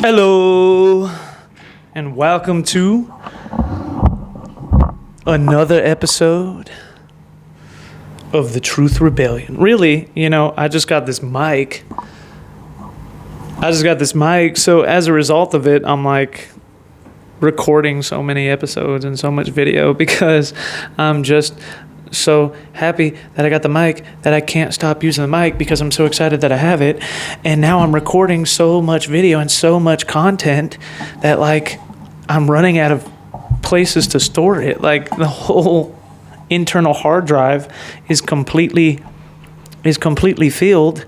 Hello, and welcome to another episode of the Truth Rebellion. Really, I just got this mic. So as a result of it, I'm like recording so many episodes and so much video because I'm just so happy that I got the mic that I can't stop using the mic because I'm so excited that I have it. And now I'm recording so much video and so much content that like I'm running out of places to store it. Like the whole internal hard drive is completely filled,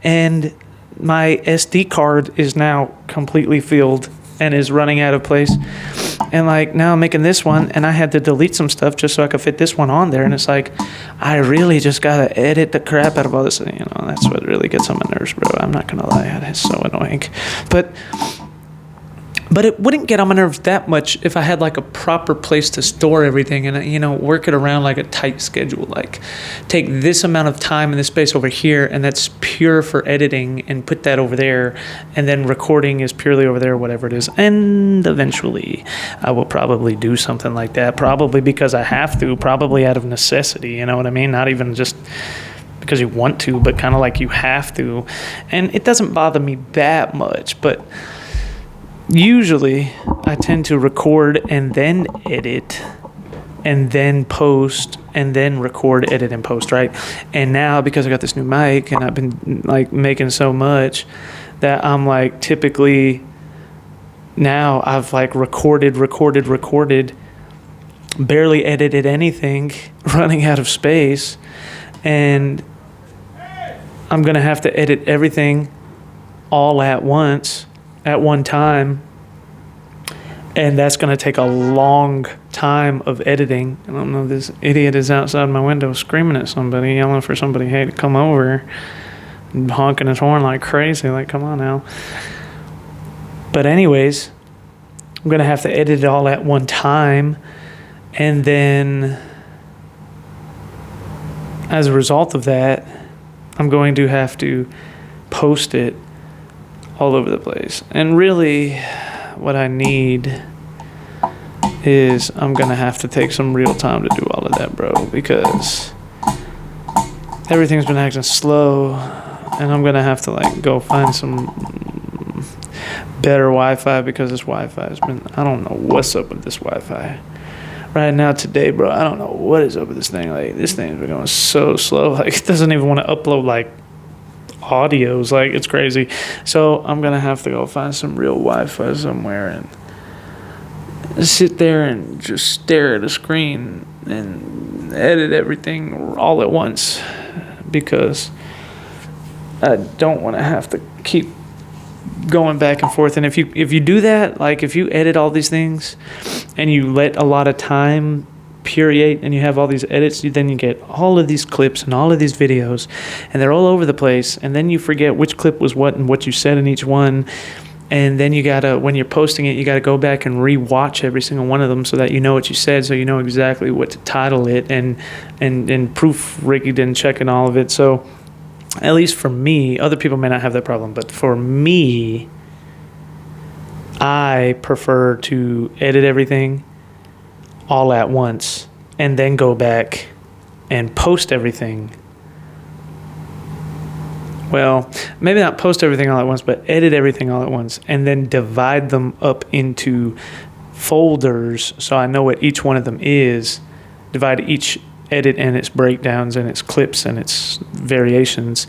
and my SD card is now completely filled and is running out of place. And like now I'm making this one, and I had to delete some stuff just so I could fit this one on there. And it's like, I really just gotta edit the crap out of all this. That's what really gets on my nerves, bro. I'm not gonna lie, it's so annoying. But it wouldn't get on my nerves that much if I had like a proper place to store everything and, work it around like a tight schedule. Like take this amount of time in this space over here, and that's pure for editing, and put that over there. And then recording is purely over there, whatever it is. And eventually I will probably do something like that, probably because I have to, probably out of necessity, you know what I mean? Not even just because you want to, but kind of like you have to. And it doesn't bother me that much, but usually I tend to record and then edit and then post and then record, edit, and post, right? And now because I got this new mic and I've been like making so much that I'm like typically now I've like recorded, barely edited anything, running out of space, and I'm going to have to edit everything all at once at one time, and that's going to take a long time of editing. I don't know, this idiot is outside my window screaming at somebody, yelling for somebody, hey, to come over, and honking his horn like crazy, like, come on now. But anyways, I'm going to have to edit it all at one time, and then as a result of that, I'm going to have to post it all over the place. And really what I need is I'm gonna have to take some real time to do all of that, bro, because everything's been acting slow, and I'm gonna have to like go find some better Wi-Fi, because this Wi-Fi has been, I don't know what's up with this Wi-Fi right now today, bro. I don't know what is up with this thing. Like this thing's been going so slow, like it doesn't even want to upload like audios, like it's crazy. So I'm gonna have to go find some real Wi-Fi somewhere and sit there and just stare at a screen and edit everything all at once, because I don't want to have to keep going back and forth. And if you do that, like if you edit all these things and you let a lot of time period and you have all these edits, then you get all of these clips and all of these videos, and they're all over the place, and then you forget which clip was what and what you said in each one. And then you gotta, when you're posting it, you gotta go back and re-watch every single one of them so that you know what you said, so you know exactly what to title it, and proofread it and checking all of it. So at least for me, other people may not have that problem, but for me, I prefer to edit everything all at once and then go back and post everything. Well, maybe not post everything all at once, but edit everything all at once, and then divide them up into folders so I know what each one of them is. Divide each edit and its breakdowns and its clips and its variations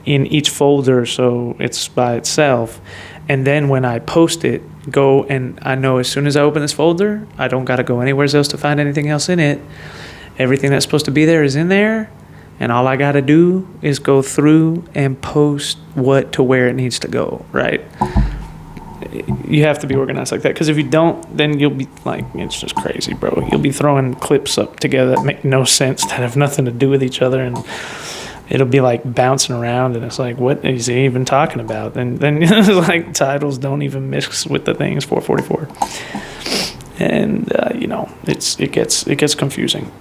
in each folder so it's by itself. And then when I post it, go, and I know as soon as I open this folder, I don't got to go anywhere else to find anything else in it. Everything that's supposed to be there is in there, and all I got to do is go through and post what to where it needs to go, right? You have to be organized like that, because if you don't, then you'll be like, it's just crazy, bro. You'll be throwing clips up together that make no sense, that have nothing to do with each other, and it'll be like bouncing around, and it's like, what is he even talking about? And then like titles don't even mix with the things 444, and it gets confusing,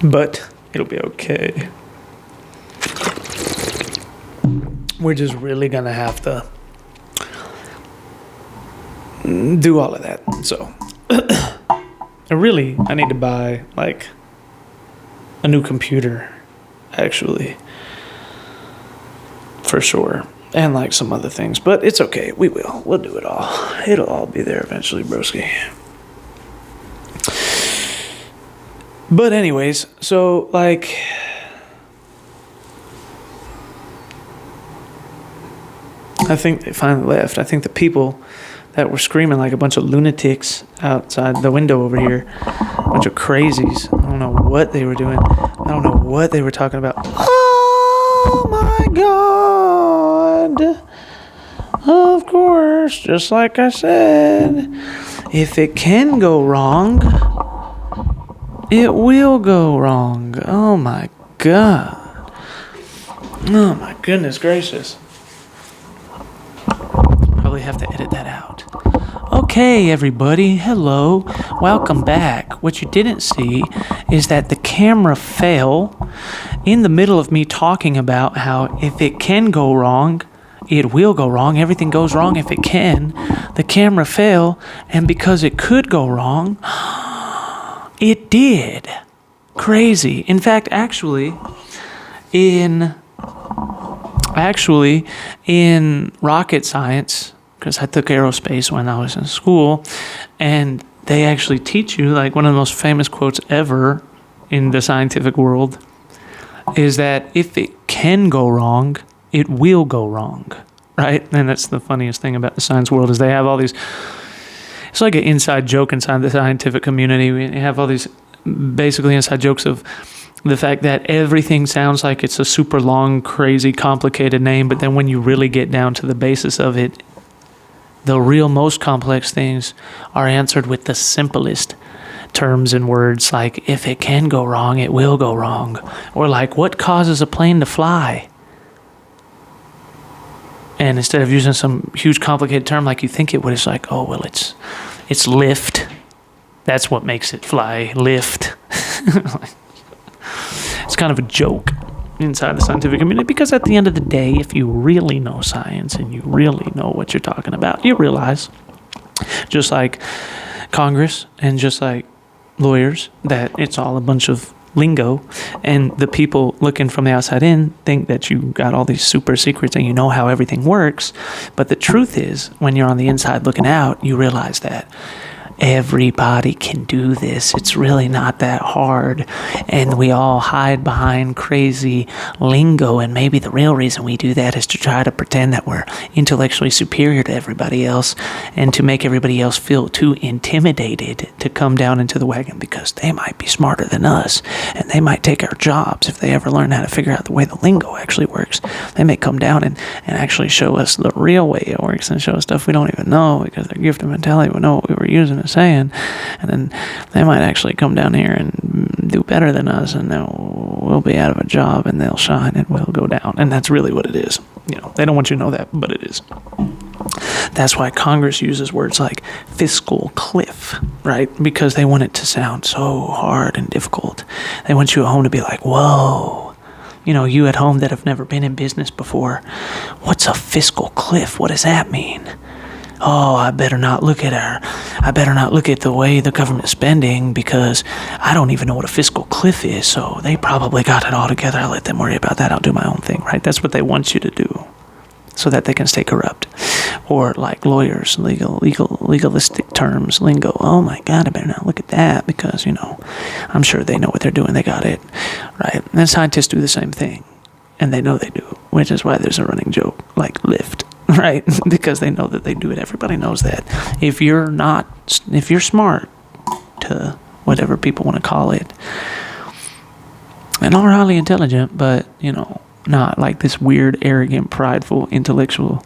but it'll be okay. We're just really gonna have to do all of that. So, I need to buy, like, a new computer, actually, for sure. And, like, some other things. But it's okay. We'll do it all. It'll all be there eventually, broski. But anyways, so, like, I think they finally left. I think the people that were screaming like a bunch of lunatics outside the window over here, a bunch of crazies. I don't know what they were doing. I don't know what they were talking about. Oh my God. Of course, just like I said, if it can go wrong, it will go wrong. Oh my God. Oh my goodness gracious. Probably have to edit that out. Okay, everybody. Hello. Welcome back. What you didn't see is that the camera fell in the middle of me talking about how if it can go wrong, it will go wrong. Everything goes wrong if it can. The camera fell, and because it could go wrong, it did. Crazy. In fact, actually, in rocket science, because I took aerospace when I was in school, and they actually teach you, like, one of the most famous quotes ever in the scientific world is that if it can go wrong, it will go wrong, right? And that's the funniest thing about the science world is they have all these, it's like an inside joke inside the scientific community. We have all these basically inside jokes of the fact that everything sounds like it's a super long, crazy, complicated name, but then when you really get down to the basis of it, the real most complex things are answered with the simplest terms and words, like if it can go wrong, it will go wrong. Or like, what causes a plane to fly? And instead of using some huge complicated term like you think it would, it's like, oh, well, it's lift. That's what makes it fly, lift. It's kind of a joke inside the scientific community because at the end of the day, if you really know science and you really know what you're talking about, you realize, just like Congress and just like lawyers, that it's all a bunch of lingo, and the people looking from the outside in think that you got all these super secrets and you know how everything works. But the truth is, when you're on the inside looking out, you realize that everybody can do this. It's really not that hard. And we all hide behind crazy lingo. And maybe the real reason we do that is to try to pretend that we're intellectually superior to everybody else and to make everybody else feel too intimidated to come down into the wagon because they might be smarter than us and they might take our jobs if they ever learn how to figure out the way the lingo actually works. They may come down and actually show us the real way it works and show us stuff we don't even know because their gift of mentality would know what we were using saying, and then they might actually come down here and do better than us, and we'll be out of a job, and they'll shine, and we'll go down. And that's really what it is. You know, they don't want you to know that, but it is. That's why Congress uses words like fiscal cliff, right? Because they want it to sound so hard and difficult. They want you at home to be like, whoa. You know, you at home that have never been in business before, what's a fiscal cliff? What does that mean? Oh, I better not look at the way the government's spending because I don't even know what a fiscal cliff is, so they probably got it all together. I'll let them worry about that. I'll do my own thing, right? That's what they want you to do so that they can stay corrupt. Or like lawyers, legalistic terms, lingo. Oh my God, I better not look at that because, you know, I'm sure they know what they're doing. They got it, right? And scientists do the same thing, and they know they do, which is why there's a running joke like lift. Right, because they know that they do it. Everybody knows that. If you're smart, to whatever people want to call it, and are highly intelligent, but, you know, not like this weird, arrogant, prideful, intellectual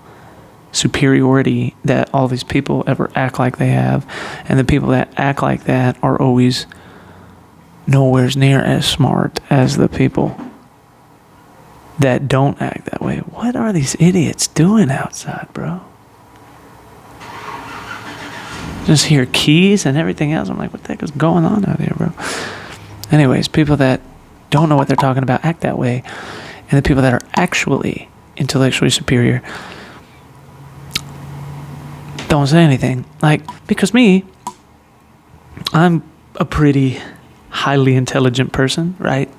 superiority that all these people ever act like they have, and the people that act like that are always nowhere near as smart as the people that don't act that way. What are these idiots doing outside, bro? Just hear keys and everything else. I'm like, what the heck is going on out here, bro? Anyways, people that don't know what they're talking about act that way, and the people that are actually intellectually superior don't say anything. Like, because me, I'm a pretty highly intelligent person, right?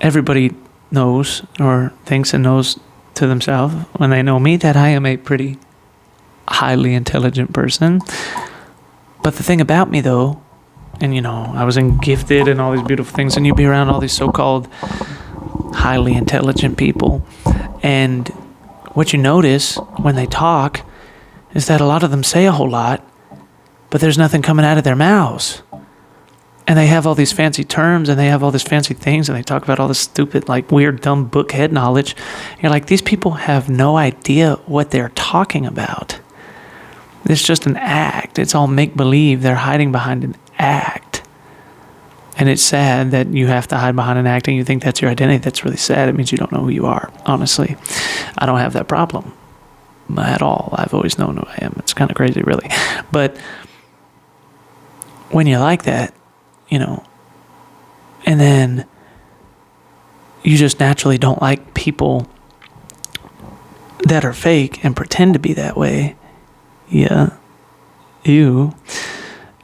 Everybody knows or thinks and knows to themselves when they know me that I am a pretty highly intelligent person. But the thing about me, though, and I was gifted and all these beautiful things, and you be around all these so-called highly intelligent people, and what you notice when they talk is that a lot of them say a whole lot, but there's nothing coming out of their mouths. And they have all these fancy terms, and they have all these fancy things, and they talk about all this stupid, like, weird, dumb book head knowledge. You're like, these people have no idea what they're talking about. It's just an act. It's all make-believe. They're hiding behind an act. And it's sad that you have to hide behind an act and you think that's your identity. That's really sad. It means you don't know who you are, honestly. I don't have that problem at all. I've always known who I am. It's kind of crazy, really. But when you're like that, and then you just naturally don't like people that are fake and pretend to be that way. Yeah. You.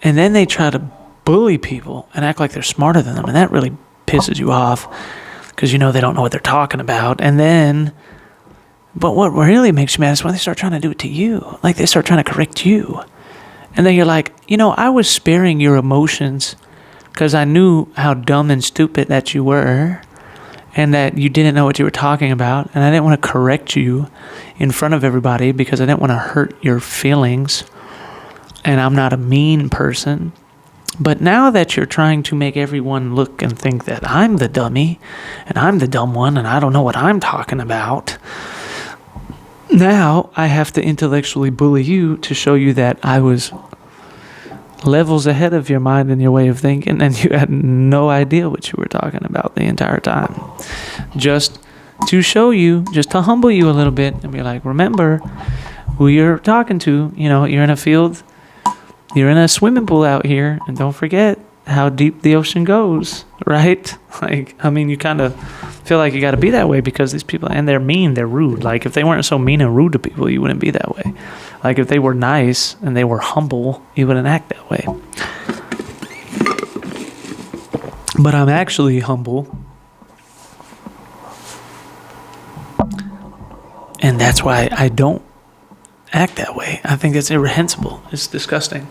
And then they try to bully people and act like they're smarter than them. And that really pisses you off because they don't know what they're talking about. And then, but what really makes you mad is when they start trying to do it to you. Like they start trying to correct you. And then you're like, I was sparing your emotions because I knew how dumb and stupid that you were and that you didn't know what you were talking about. And I didn't want to correct you in front of everybody because I didn't want to hurt your feelings. And I'm not a mean person. But now that you're trying to make everyone look and think that I'm the dummy and I'm the dumb one and I don't know what I'm talking about, now I have to intellectually bully you to show you that I was levels ahead of your mind and your way of thinking, and you had no idea what you were talking about the entire time. Just to show you, just to humble you a little bit and be like, remember who you're talking to. You're in a field, you're in a swimming pool out here, and don't forget how deep the ocean goes, right? You kind of feel like you got to be that way because these people, and they're mean, they're rude. Like, if they weren't so mean and rude to people, you wouldn't be that way. Like, if they were nice and they were humble, you wouldn't act that way. But I'm actually humble. And that's why I don't act that way. I think it's irreprehensible. It's disgusting.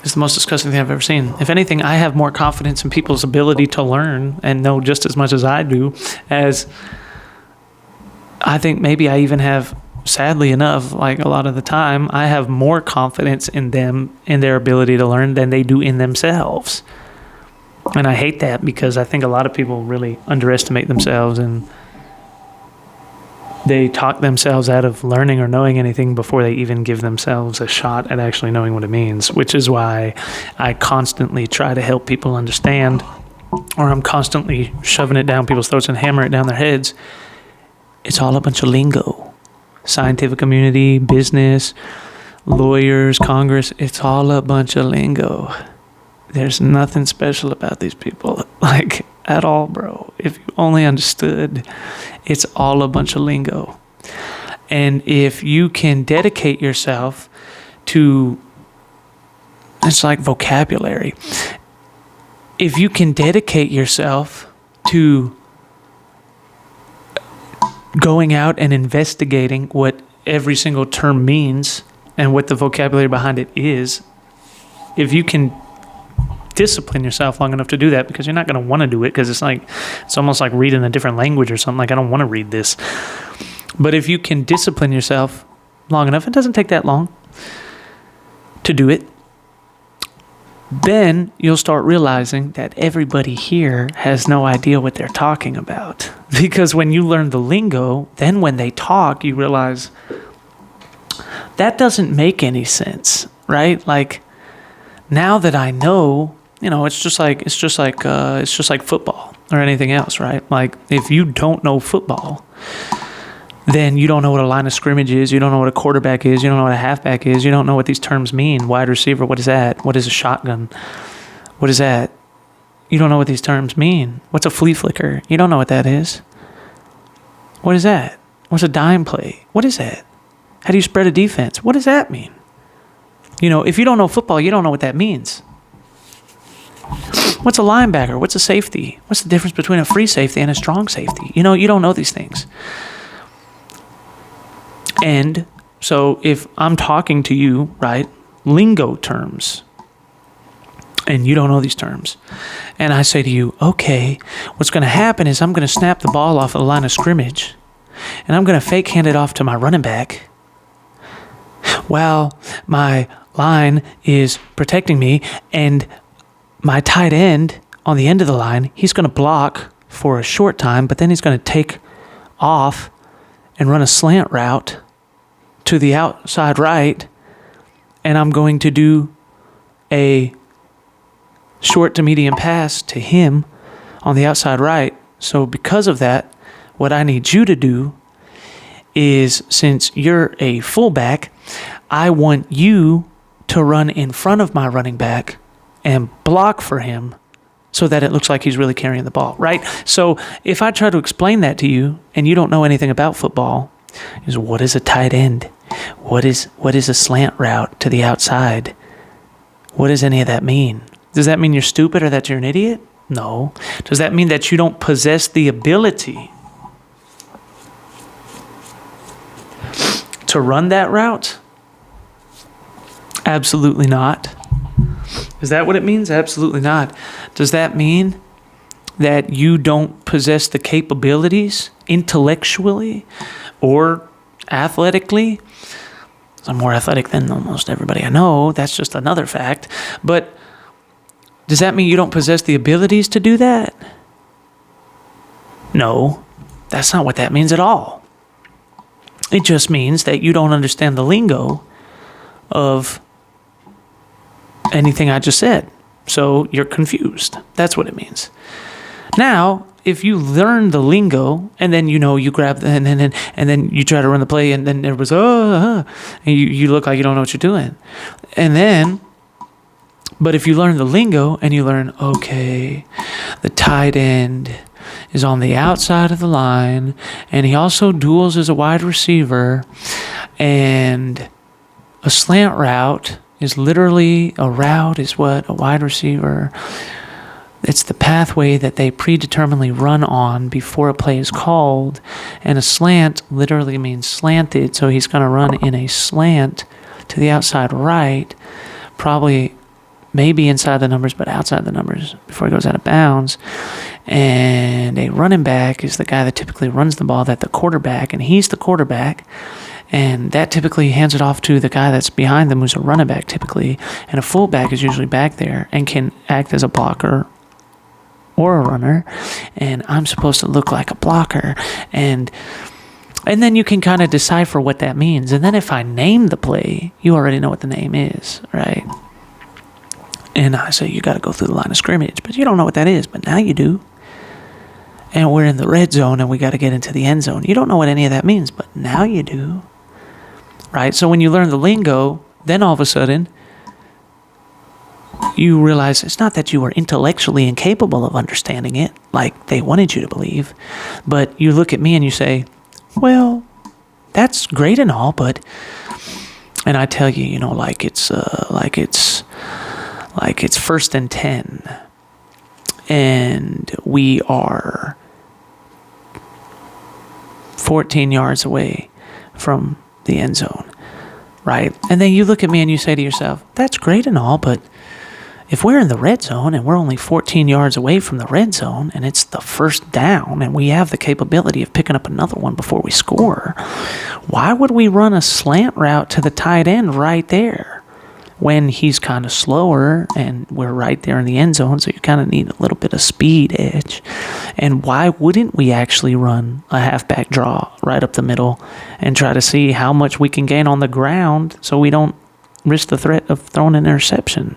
It's the most disgusting thing I've ever seen. If anything, I have more confidence in people's ability to learn and know just as much as I do, as I think maybe I even have, sadly enough, like a lot of the time, I have more confidence in them, in their ability to learn than they do in themselves. And I hate that because I think a lot of people really underestimate themselves and they talk themselves out of learning or knowing anything before they even give themselves a shot at actually knowing what it means, which is why I constantly try to help people understand, or I'm constantly shoving it down people's throats and hammering it down their heads. It's all a bunch of lingo. Scientific community, business, lawyers, Congress, it's all a bunch of lingo. There's nothing special about these people, like, at all, bro. If you only understood, it's all a bunch of lingo. And if you can dedicate yourself to, it's like vocabulary. If you can dedicate yourself to going out and investigating what every single term means and what the vocabulary behind it is, if you can discipline yourself long enough to do that, because you're not going to want to do it because it's almost like reading a different language or something. Like, I don't want to read this. But if you can discipline yourself long enough, it doesn't take that long to do it, then you'll start realizing that everybody here has no idea what they're talking about. Because when you learn the lingo, then when they talk, you realize that doesn't make any sense, right? Like, now that I know, it's just like football or anything else, right? Like, if you don't know football, then you don't know what a line of scrimmage is. You don't know what a quarterback is. You don't know what a halfback is. You don't know what these terms mean. Wide receiver, what is that? What is a shotgun? What is that? You don't know what these terms mean. What's a flea flicker? You don't know what that is. What is that? What's a dime play? What is that? How do you spread a defense? What does that mean? If you don't know football, you don't know what that means. What's a linebacker? What's a safety? What's the difference between a free safety and a strong safety? You don't know these things. And so if I'm talking to you, right, lingo terms, and you don't know these terms, and I say to you, okay, what's going to happen is I'm going to snap the ball off of the line of scrimmage, and I'm going to fake hand it off to my running back while my line is protecting me, and my tight end on the end of the line, he's going to block for a short time, but then he's going to take off and run a slant route to the outside right, and I'm going to do a short to medium pass to him on the outside right. So because of that, what I need you to do is, since you're a fullback, I want you to run in front of my running back and block for him so that it looks like he's really carrying the ball, right? So if I try to explain that to you and you don't know anything about football, is what is a tight end? What is a slant route to the outside? What does any of that mean? Does that mean you're stupid or that you're an idiot? No. Does that mean that you don't possess the ability to run that route? Absolutely not. Is that what it means? Absolutely not. Does that mean that you don't possess the capabilities intellectually or athletically? I'm more athletic than almost everybody I know. That's just another fact. But does that mean you don't possess the abilities to do that? No, that's not what that means at all. It just means that you don't understand the lingo of anything I just said. So you're confused. That's what it means. Now, if you learn the lingo and then you grab and then you try to run the play and then everybody's and you look like you don't know what you're doing. But if you learn the lingo and you learn, okay, the tight end is on the outside of the line and he also duels as a wide receiver, and a slant route is literally a route is what a wide receiver, it's the pathway that they predeterminedly run on before a play is called, and a slant literally means slanted, so he's going to run in a slant to the outside right, probably maybe inside the numbers, but outside the numbers before he goes out of bounds. And a running back is the guy that typically runs the ball, that the quarterback, and he's the quarterback. And that typically hands it off to the guy that's behind them, who's a running back typically. And a fullback is usually back there and can act as a blocker or a runner. And I'm supposed to look like a blocker. And then you can kind of decipher what that means. And then if I name the play, you already know what the name is, right? And I say, you got to go through the line of scrimmage. But you don't know what that is, but now you do. And we're in the red zone and we got to get into the end zone. You don't know what any of that means, but now you do. Right? So when you learn the lingo, then all of a sudden, you realize it's not that you were intellectually incapable of understanding it, like they wanted you to believe, but you look at me and you say, well, that's great and all, but, and I tell you, like it's 1st and 10, and we are 14 yards away from the end zone, right? And then you look at me and you say to yourself, that's great and all, but if we're in the red zone and we're only 14 yards away from the red zone and it's the first down and we have the capability of picking up another one before we score, why would we run a slant route to the tight end right there when he's kind of slower and we're right there in the end zone, so you kind of need a little bit of speed edge? And why wouldn't we actually run a halfback draw right up the middle and try to see how much we can gain on the ground so we don't risk the threat of throwing an interception?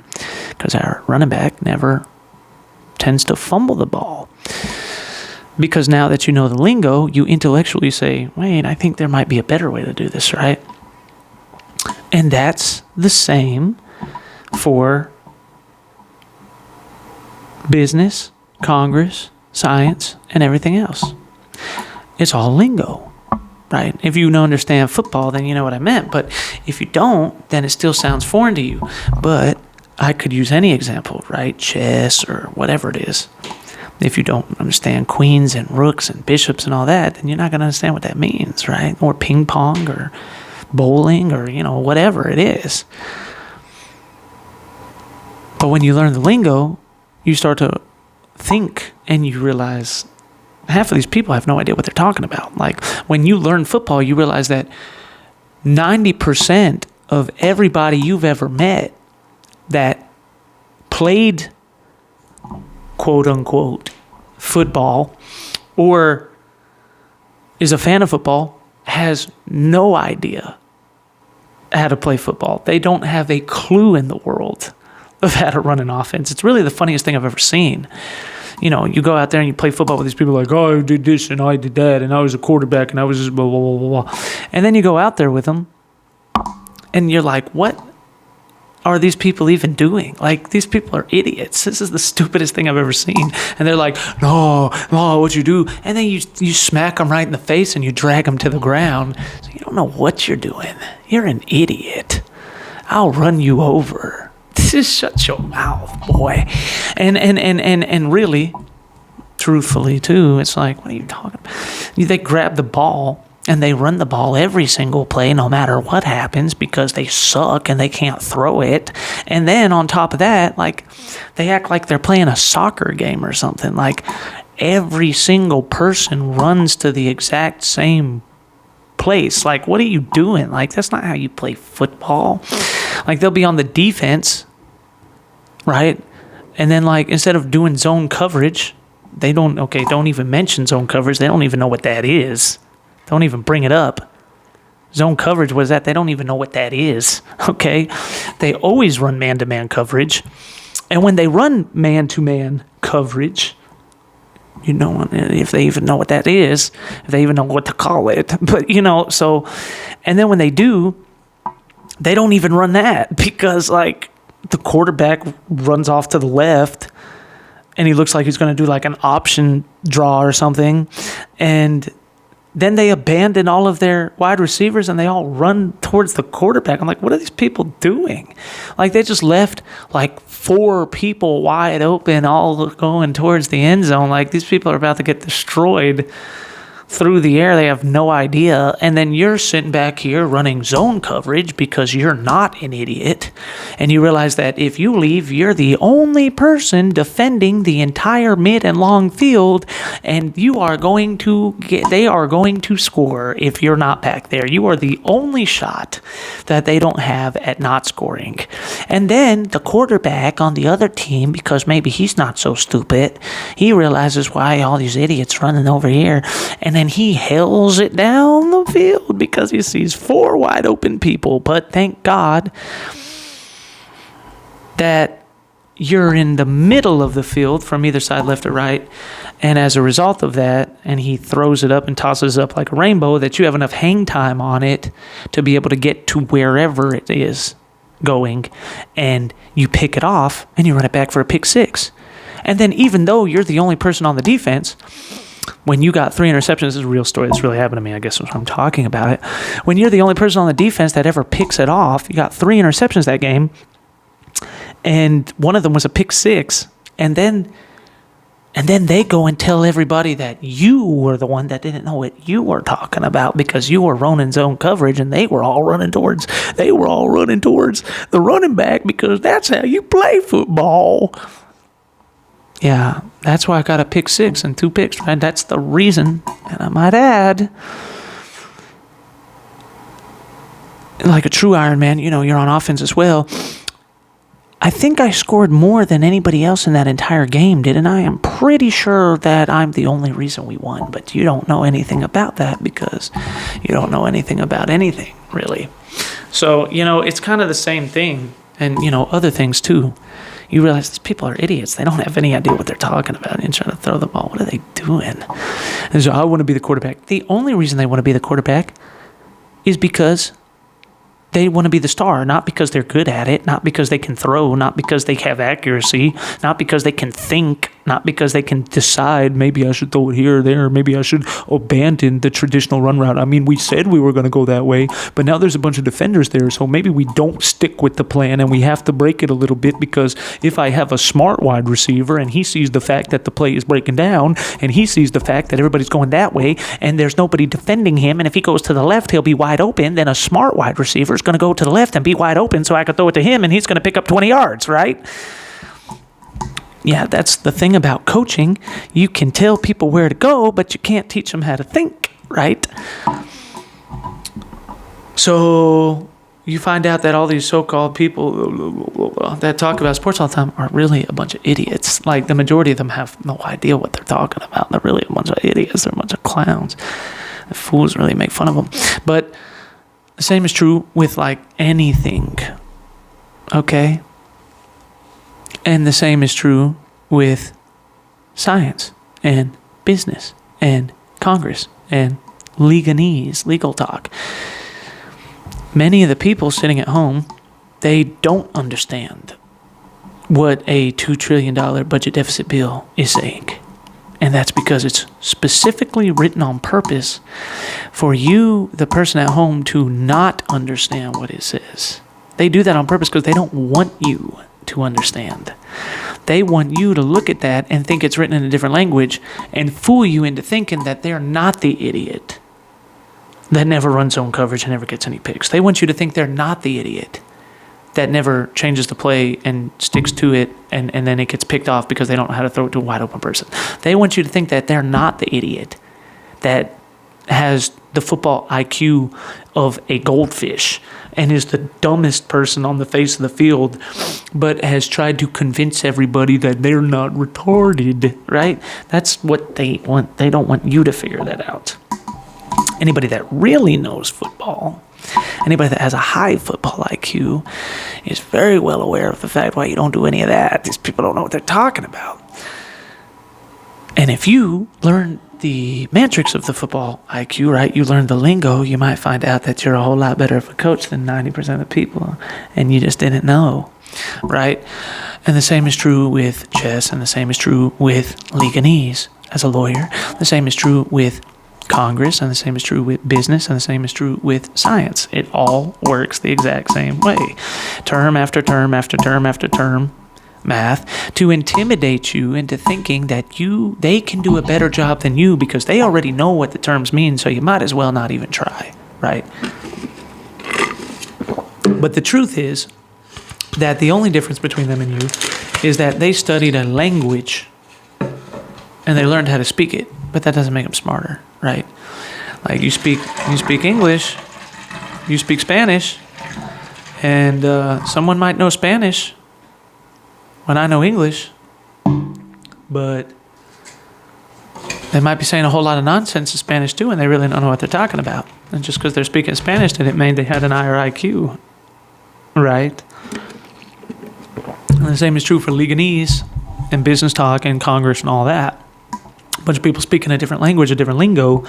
Because our running back never tends to fumble the ball. Because now that you know the lingo, you intellectually say, wait, I think there might be a better way to do this, right? And that's the same for business, Congress, science, and everything else. It's all lingo. right? If you understand football, then you know what I meant. But if you don't, then it still sounds foreign to you. But I could use any example, right? Chess or whatever it is. If you don't understand queens and rooks and bishops and all that, then you're not going to understand what that means, right? Or ping pong or bowling or, whatever it is. But when you learn the lingo, you start to think and you realize half of these people have no idea what they're talking about. Like when you learn football, you realize that 90% of everybody you've ever met that played quote unquote football or is a fan of football has no idea how to play football. They don't have a clue in the world of how to run an offense. It's really the funniest thing I've ever seen. You go out there and you play football with these people like, oh, I did this and I did that and I was a quarterback and I was just blah, blah, blah, blah, blah. And then you go out there with them and you're like, what are these people even doing? Like, these people are idiots. This is the stupidest thing I've ever seen. And they're like, no, what you do? And then you smack them right in the face and you drag them to the ground. So you don't know what you're doing. You're an idiot. I'll run you over. Just shut your mouth, boy. And really, truthfully, too, it's like, what are you talking about? They grab the ball and they run the ball every single play no matter what happens because they suck and they can't throw it. And then on top of that, like, they act like they're playing a soccer game or something. Like, every single person runs to the exact same place. Like, what are you doing? Like, that's not how you play football. Like, they'll be on the defense, right? And then, like, instead of doing zone coverage, don't even mention zone coverage. They don't even know what that is. Don't even bring it up. Zone coverage, what is that? They don't even know what that is, okay? They always run man-to-man coverage. And when they run man-to-man coverage, if they even know what that is, if they even know what to call it. But, and then when they do, they don't even run that because, like, the quarterback runs off to the left and he looks like he's going to do, like, an option draw or something. And then they abandon all of their wide receivers and they all run towards the quarterback. I'm like, what are these people doing? Like, they just left like 4 people wide open, all going towards the end zone. Like, these people are about to get destroyed through the air. They have no idea. And then you're sitting back here running zone coverage because you're not an idiot. And you realize that if you leave, you're the only person defending the entire mid and long field, and they are going to score if you're not back there. You are the only shot that they don't have at not scoring. And then the quarterback on the other team, because maybe he's not so stupid, he realizes why all these idiots running over here, and then he hails it down the field because he sees 4 wide open people. But thank God that you're in the middle of the field from either side, left or right. And as a result of that, and he throws it up and tosses it up like a rainbow, that you have enough hang time on it to be able to get to wherever it is going. And you pick it off and you run it back for a pick 6. And then even though you're the only person on the defense, when you got 3 interceptions, this is a real story. This really happened to me, I guess, when I'm talking about it. When you're the only person on the defense that ever picks it off, you got 3 interceptions that game, and one of them was a pick 6, and then they go and tell everybody that you were the one that didn't know what you were talking about because you were running zone coverage, and they were all running towards the running back because that's how you play football. Yeah, that's why I got a pick 6 and 2 picks, right? That's the reason, and I might add, like a true Iron Man, you're on offense as well. I think I scored more than anybody else in that entire game, didn't I? I'm pretty sure that I'm the only reason we won, but you don't know anything about that because you don't know anything about anything, really. So, it's kind of the same thing, and, other things too. You realize these people are idiots. They don't have any idea what they're talking about and trying to throw the ball. What are they doing? And so I want to be the quarterback. The only reason they want to be the quarterback is because they want to be the star, not because they're good at it, not because they can throw, not because they have accuracy, not because they can think Not because they can decide, maybe I should throw it here or there, maybe I should abandon the traditional run route. I mean, we said we were going to go that way, but now there's a bunch of defenders there, so maybe we don't stick with the plan and we have to break it a little bit, because if I have a smart wide receiver and he sees the fact that the play is breaking down and he sees the fact that everybody's going that way and there's nobody defending him, and if he goes to the left, he'll be wide open, then a smart wide receiver is going to go to the left and be wide open so I could throw it to him and he's going to pick up 20 yards, right? Yeah, that's the thing about coaching. You can tell people where to go, but you can't teach them how to think, right? So you find out that all these so-called people that talk about sports all the time are really a bunch of idiots. Like, the majority of them have no idea what they're talking about. They're really a bunch of idiots. They're a bunch of clowns. The fools really make fun of them. But the same is true with, like, anything, okay? And the same is true with science and business and Congress and legalese, legal talk. Many of the people sitting at home, they don't understand what a $2 trillion budget deficit bill is saying. And that's because it's specifically written on purpose for you, the person at home, to not understand what it says. They do that on purpose because they don't want you to understand. They want you to look at that and think it's written in a different language and fool you into thinking that they're not the idiot that never runs zone coverage and never gets any picks. They want you to think they're not the idiot that never changes the play and sticks to it and then it gets picked off because they don't know how to throw it to a wide open person. They want you to think that they're not the idiot that has the football IQ of a goldfish and is the dumbest person on the face of the field, but has tried to convince everybody that they're not retarded, right? That's what they want. They don't want you to figure that out. Anybody that really knows football, anybody that has a high football IQ, is very well aware of the fact why you don't do any of that. These people don't know what they're talking about. And if you learn the metrics of the football IQ, right, you learn the lingo, you might find out that you're a whole lot better of a coach than 90% of people, and you just didn't know, right? And the same is true with chess, and the same is true with legalese as a lawyer. The same is true with Congress, and the same is true with business, and the same is true with science. It all works the exact same way. Term after term after term after term, math, to intimidate you into thinking that they can do a better job than you because they already know what the terms mean, so you might as well not even try, right? But the truth is that the only difference between them and you is that they studied a language and they learned how to speak it, but that doesn't make them smarter, right? Like, you speak English, you speak Spanish, and someone might know Spanish when I know English, but they might be saying a whole lot of nonsense in Spanish too, and they really don't know what they're talking about. And just because they're speaking Spanish didn't mean they had an higher IQ, right? And the same is true for legalese and business talk and Congress and all that. A bunch of people speaking a different language, a different lingo,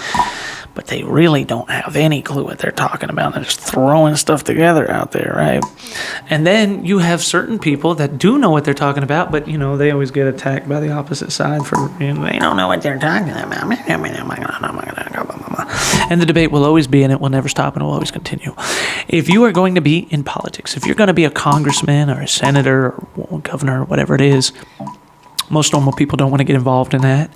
but they really don't have any clue what they're talking about. They're just throwing stuff together out there, right? And then you have certain people that do know what they're talking about, but, they always get attacked by the opposite side for, they don't know what they're talking about. And the debate will always be, and it will never stop, and it will always continue. If you are going to be in politics, if you're going to be a congressman or a senator or governor or whatever it is, most normal people don't want to get involved in that,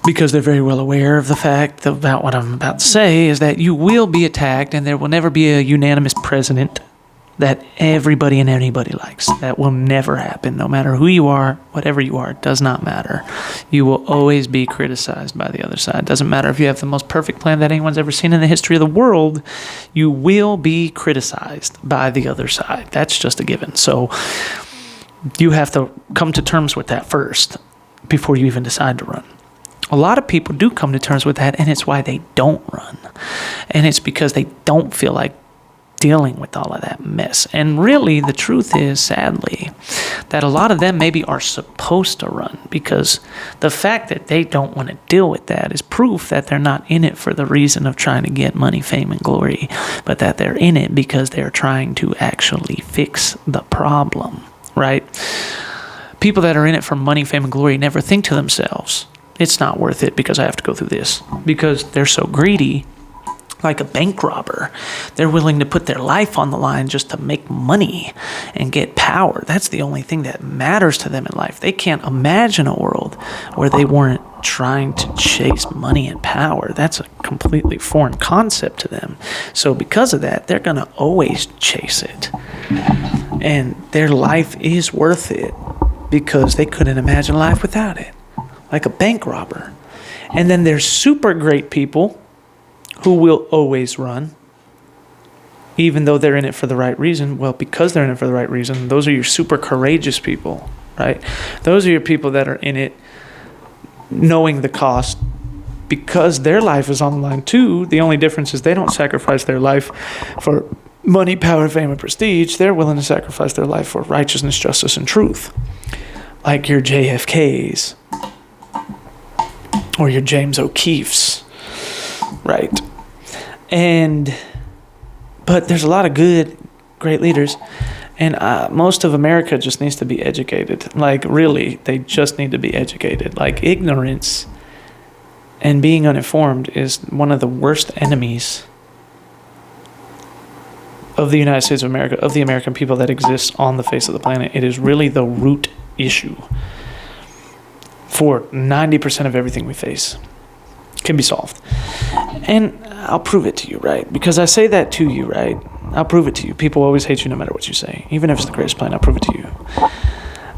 because they're very well aware of the fact about what I'm about to say is that you will be attacked, and there will never be a unanimous president that everybody and anybody likes. That will never happen. No matter who you are, whatever you are, it does not matter. You will always be criticized by the other side. It doesn't matter if you have the most perfect plan that anyone's ever seen in the history of the world, you will be criticized by the other side. That's just a given. So you have to come to terms with that first before you even decide to run. A lot of people do come to terms with that, and it's why they don't run. And it's because they don't feel like dealing with all of that mess. And really, the truth is, sadly, that a lot of them maybe are supposed to run, because the fact that they don't want to deal with that is proof that they're not in it for the reason of trying to get money, fame, and glory, but that they're in it because they're trying to actually fix the problem, right? People that are in it for money, fame, and glory never think to themselves, it's not worth it because I have to go through this. Because they're so greedy, like a bank robber. They're willing to put their life on the line just to make money and get power. That's the only thing that matters to them in life. They can't imagine a world where they weren't trying to chase money and power. That's a completely foreign concept to them. So because of that, they're going to always chase it. And their life is worth it because they couldn't imagine life without it. Like a bank robber. And then there's super great people who will always run, even though they're in it for the right reason. Well, because they're in it for the right reason, those are your super courageous people, right? Those are your people that are in it knowing the cost because their life is on the line too. The only difference is they don't sacrifice their life for money, power, fame, and prestige. They're willing to sacrifice their life for righteousness, justice, and truth. Like your JFKs or your James O'Keefes, right? But there's a lot of great leaders, and most of America just needs to be educated. Like, really, they just need to be educated. Like, ignorance and being uninformed is one of the worst enemies of the United States of America, of the American people that exist on the face of the planet. It is really the root issue for 90% of everything we face. Can be solved. And I'll prove it to you, right? Because I say that to you, right? I'll prove it to you. People always hate you no matter what you say. Even if it's the greatest plan, I'll prove it to you.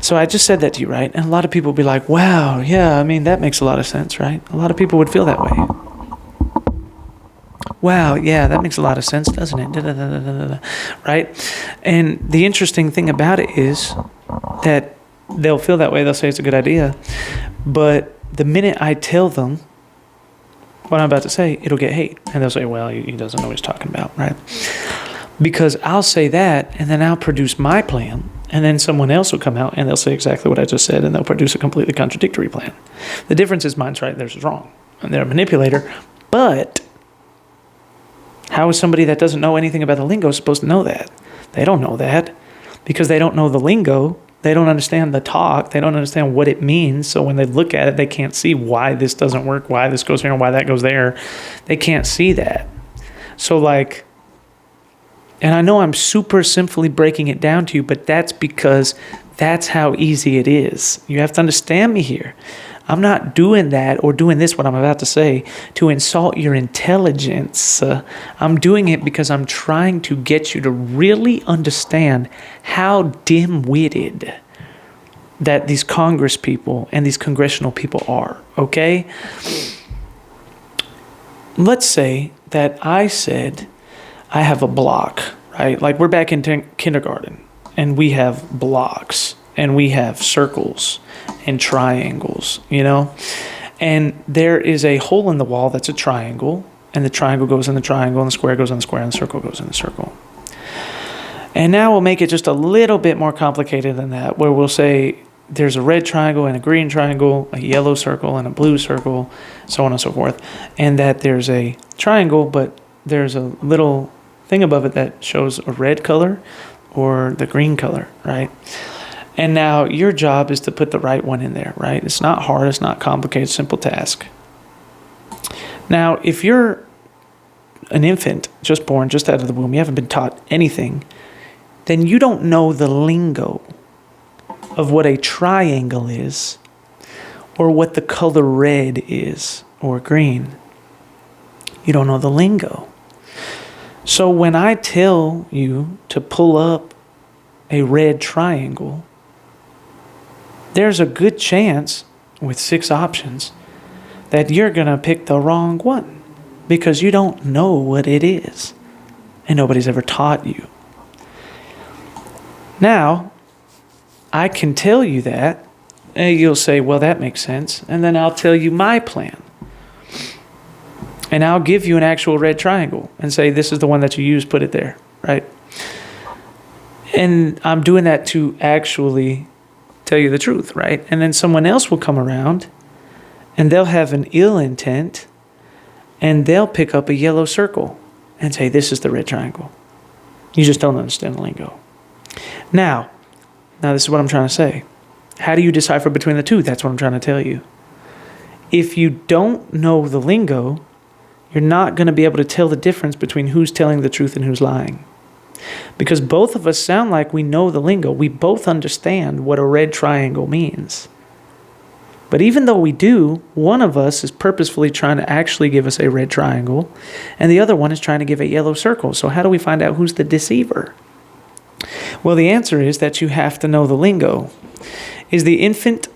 So I just said that to you, right? And a lot of people will be like, wow, yeah, I mean, that makes a lot of sense, right? A lot of people would feel that way. Wow, yeah, that makes a lot of sense, doesn't it? Da, da, da, da, da, da. Right? And the interesting thing about it is that they'll feel that way. They'll say it's a good idea. But the minute I tell them what I'm about to say, it'll get hate. And they'll say, well, he doesn't know what he's talking about, right? Because I'll say that, and then I'll produce my plan, and then someone else will come out, and they'll say exactly what I just said, and they'll produce a completely contradictory plan. The difference is mine's right, theirs is wrong. And they're a manipulator, but how is somebody that doesn't know anything about the lingo supposed to know that? They don't know that because they don't know the lingo. They don't understand the talk. They don't understand what it means. So when they look at it, they can't see why this doesn't work, why this goes here, and why that goes there. They can't see that. So like, and I know I'm super simply breaking it down to you, but that's because that's how easy it is. You have to understand me here. I'm not doing that or doing this, what I'm about to say, to insult your intelligence. I'm doing it because I'm trying to get you to really understand how dim-witted that these Congress people and these congressional people are, okay? Let's say that I said I have a block, right? Like we're back in kindergarten and we have blocks and we have circles and triangles, you know? And there is a hole in the wall that's a triangle, and the triangle goes in the triangle, and the square goes in the square, and the circle goes in the circle. And now we'll make it just a little bit more complicated than that, where we'll say there's a red triangle and a green triangle, a yellow circle and a blue circle, so on and so forth. And that there's a triangle, but there's a little thing above it that shows a red color or the green color, right? And now your job is to put the right one in there, right? It's not hard, it's not complicated, simple task. Now, if you're an infant, just born, just out of the womb, you haven't been taught anything, then you don't know the lingo of what a triangle is or what the color red is or green. You don't know the lingo. So when I tell you to pull up a red triangle, there's a good chance with 6 options that you're going to pick the wrong one because you don't know what it is and nobody's ever taught you. Now, I can tell you that and you'll say, well, that makes sense. And then I'll tell you my plan. And I'll give you an actual red triangle and say, this is the one that you use, put it there, right? And I'm doing that to actually tell you the truth, right? And then someone else will come around and they'll have an ill intent and they'll pick up a yellow circle and say, this is the red triangle. You just don't understand the lingo. Now this is what I'm trying to say. How do you decipher between the two? That's what I'm trying to tell you. If you don't know the lingo, you're not going to be able to tell the difference between who's telling the truth and who's lying. Because both of us sound like we know the lingo. We both understand what a red triangle means. But even though we do, one of us is purposefully trying to actually give us a red triangle, and the other one is trying to give a yellow circle. So how do we find out who's the deceiver? Well, the answer is that you have to know the lingo. Is the infant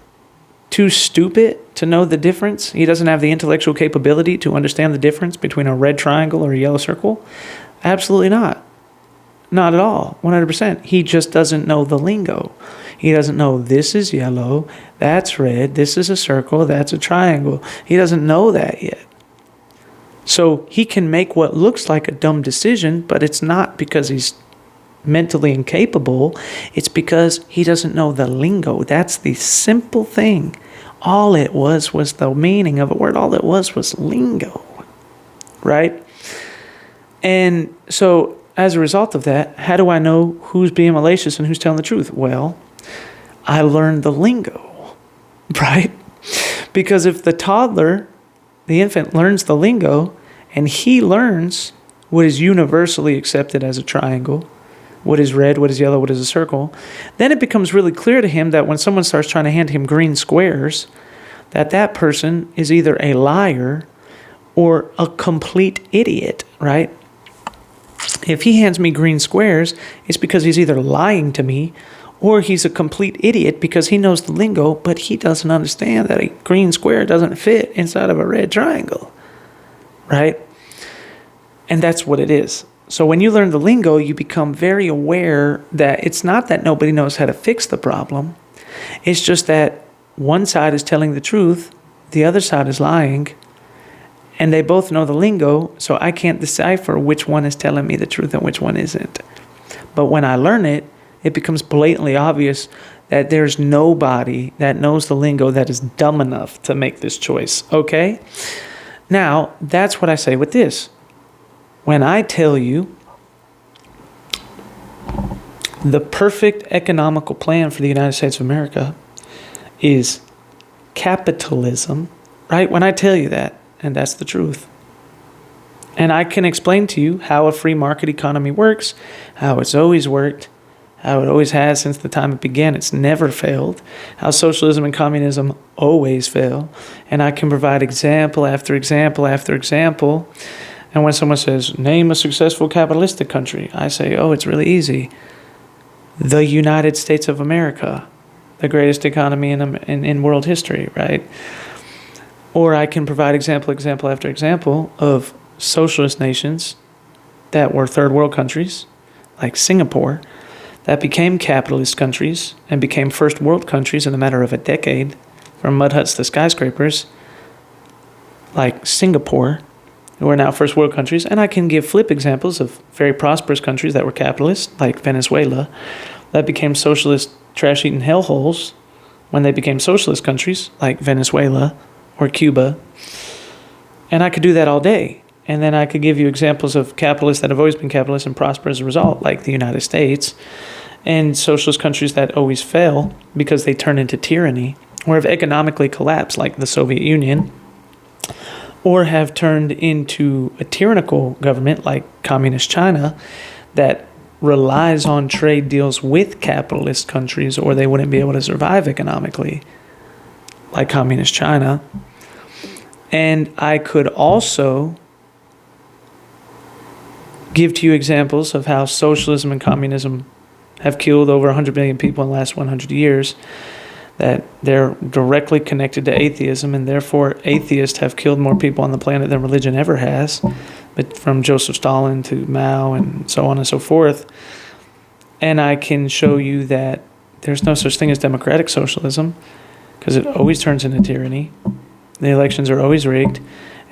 too stupid to know the difference? He doesn't have the intellectual capability to understand the difference between a red triangle or a yellow circle? Absolutely not. Not at all. 100%. He just doesn't know the lingo. He doesn't know this is yellow, that's red, this is a circle, that's a triangle. He doesn't know that yet. So he can make what looks like a dumb decision, but it's not because he's mentally incapable. It's because he doesn't know the lingo. That's the simple thing. All it was the meaning of a word. All it was lingo, right? And so as a result of that, how do I know who's being malicious and who's telling the truth? Well, I learned the lingo, right? Because if the toddler, the infant, learns the lingo and he learns what is universally accepted as a triangle, what is red, what is yellow, what is a circle, then it becomes really clear to him that when someone starts trying to hand him green squares, that person is either a liar or a complete idiot, right? If he hands me green squares, it's because he's either lying to me or he's a complete idiot because he knows the lingo, but he doesn't understand that a green square doesn't fit inside of a red triangle, right? And that's what it is. So when you learn the lingo, you become very aware that it's not that nobody knows how to fix the problem. It's just that one side is telling the truth, the other side is lying, and they both know the lingo, so I can't decipher which one is telling me the truth and which one isn't. But when I learn it, it becomes blatantly obvious that there's nobody that knows the lingo that is dumb enough to make this choice, okay? Now, that's what I say with this. When I tell you the perfect economical plan for the United States of America is capitalism, right? When I tell you that, and that's the truth. And I can explain to you how a free market economy works, how it's always worked, how it always has since the time it began. It's never failed. How socialism and communism always fail. And I can provide example after example after example. And when someone says, name a successful capitalistic country, I say, oh, it's really easy. The United States of America, the greatest economy in world history, right? Or I can provide example after example of socialist nations that were third world countries, like Singapore, that became capitalist countries and became first world countries in a matter of a decade, from mud huts to skyscrapers, like Singapore, who are now first world countries. And I can give flip examples of very prosperous countries that were capitalist, like Venezuela, that became socialist trash-eating hellholes when they became socialist countries, like Venezuela or Cuba. And I could do that all day. And then I could give you examples of capitalists that have always been capitalist and prosper as a result, like the United States, and socialist countries that always fail because they turn into tyranny, or have economically collapsed, like the Soviet Union, or have turned into a tyrannical government like Communist China that relies on trade deals with capitalist countries, or they wouldn't be able to survive economically, like Communist China. And I could also give to you examples of how socialism and communism have killed over 100 million people in the last 100 years, that they're directly connected to atheism, and therefore atheists have killed more people on the planet than religion ever has, but from Joseph Stalin to Mao and so on and so forth. And I can show you that there's no such thing as democratic socialism, because it always turns into tyranny. The elections are always rigged.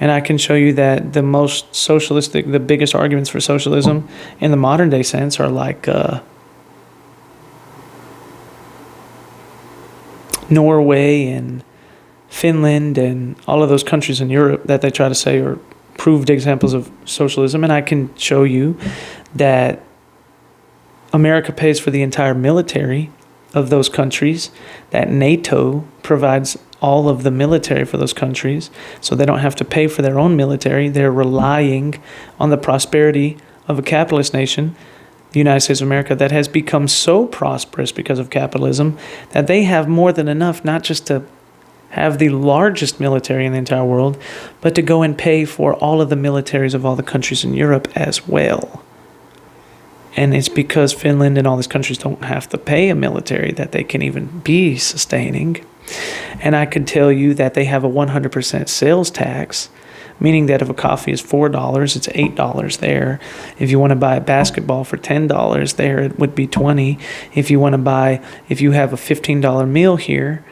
And I can show you that the most socialistic, the biggest arguments for socialism in the modern day sense are like Norway and Finland and all of those countries in Europe that they try to say are proved examples of socialism. And I can show you that America pays for the entire military of those countries, that NATO provides all of the military for those countries, so they don't have to pay for their own military. They're relying on the prosperity of a capitalist nation, the United States of America, that has become so prosperous because of capitalism that they have more than enough not just to have the largest military in the entire world, but to go and pay for all of the militaries of all the countries in Europe as well. And it's because Finland and all these countries don't have to pay a military that they can even be sustaining. And I could tell you that they have a 100% sales tax, meaning that if a coffee is $4, it's $8 there. If you want to buy a basketball for $10 there, it would be $20. If you have a $15 meal here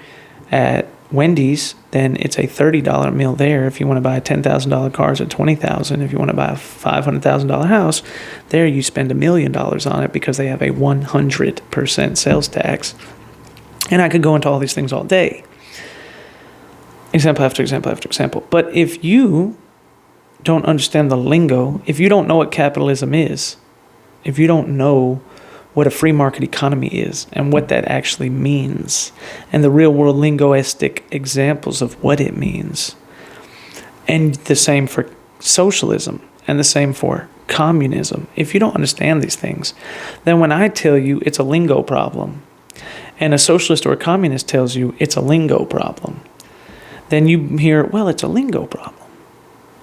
at Wendy's, then it's a $30 meal there. If you want to buy a $10,000 car, it's at $20,000. If you want to buy a $500,000 house, there you spend $1 million on it because they have a 100% sales tax. And I could go into all these things all day. Example after example after example. But if you don't understand the lingo, if you don't know what capitalism is, if you don't know what a free market economy is and what that actually means, and the real world linguistic examples of what it means, and the same for socialism and the same for communism, if you don't understand these things, then when I tell you it's a lingo problem, and a socialist or a communist tells you it's a lingo problem, then you hear, well, it's a lingo problem.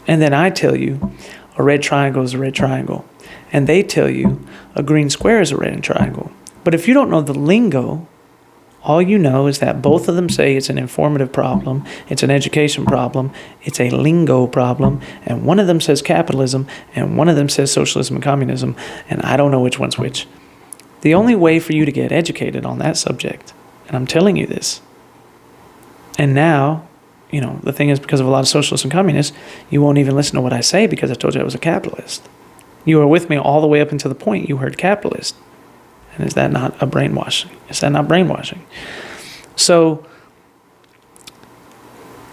And then I tell you a red triangle is a red triangle. And they tell you a green square is a red triangle. But if you don't know the lingo, all you know is that both of them say it's an informative problem, it's an education problem, it's a lingo problem, and one of them says capitalism, and one of them says socialism and communism, and I don't know which one's which. The only way for you to get educated on that subject, and I'm telling you this, and now, the thing is, because of a lot of socialists and communists, you won't even listen to what I say because I told you I was a capitalist. You were with me all the way up until the point you heard capitalist. And is that not a brainwashing? Is that not brainwashing? So,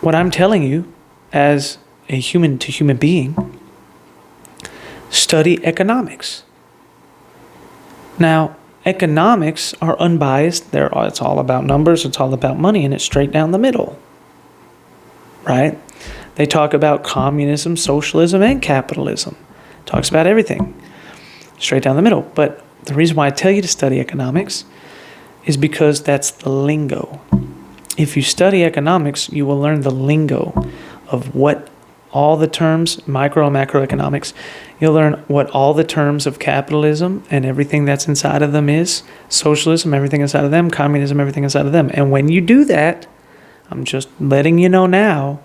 what I'm telling you as a human to human being, study economics. Now, economics are unbiased. It's all about numbers. It's all about money, and it's straight down the middle. Right? They talk about communism, socialism, and capitalism. Talks about everything. Straight down the middle. But the reason why I tell you to study economics is because that's the lingo. If you study economics, you will learn the lingo of what all the terms, micro and macroeconomics, you'll learn what all the terms of capitalism and everything that's inside of them is, socialism, everything inside of them, communism, everything inside of them. And when you do that, I'm just letting you know now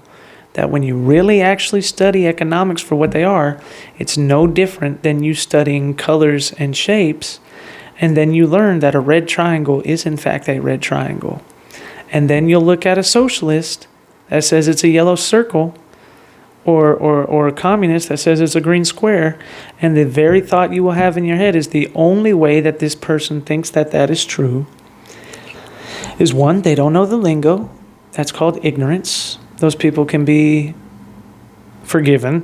that when you really actually study economics for what they are, it's no different than you studying colors and shapes, and then you learn that a red triangle is in fact a red triangle. And then you'll look at a socialist that says it's a yellow circle, or a communist that says it's a green square, and the very thought you will have in your head is the only way that this person thinks that that is true is, one, they don't know the lingo. That's called ignorance. Those people can be forgiven.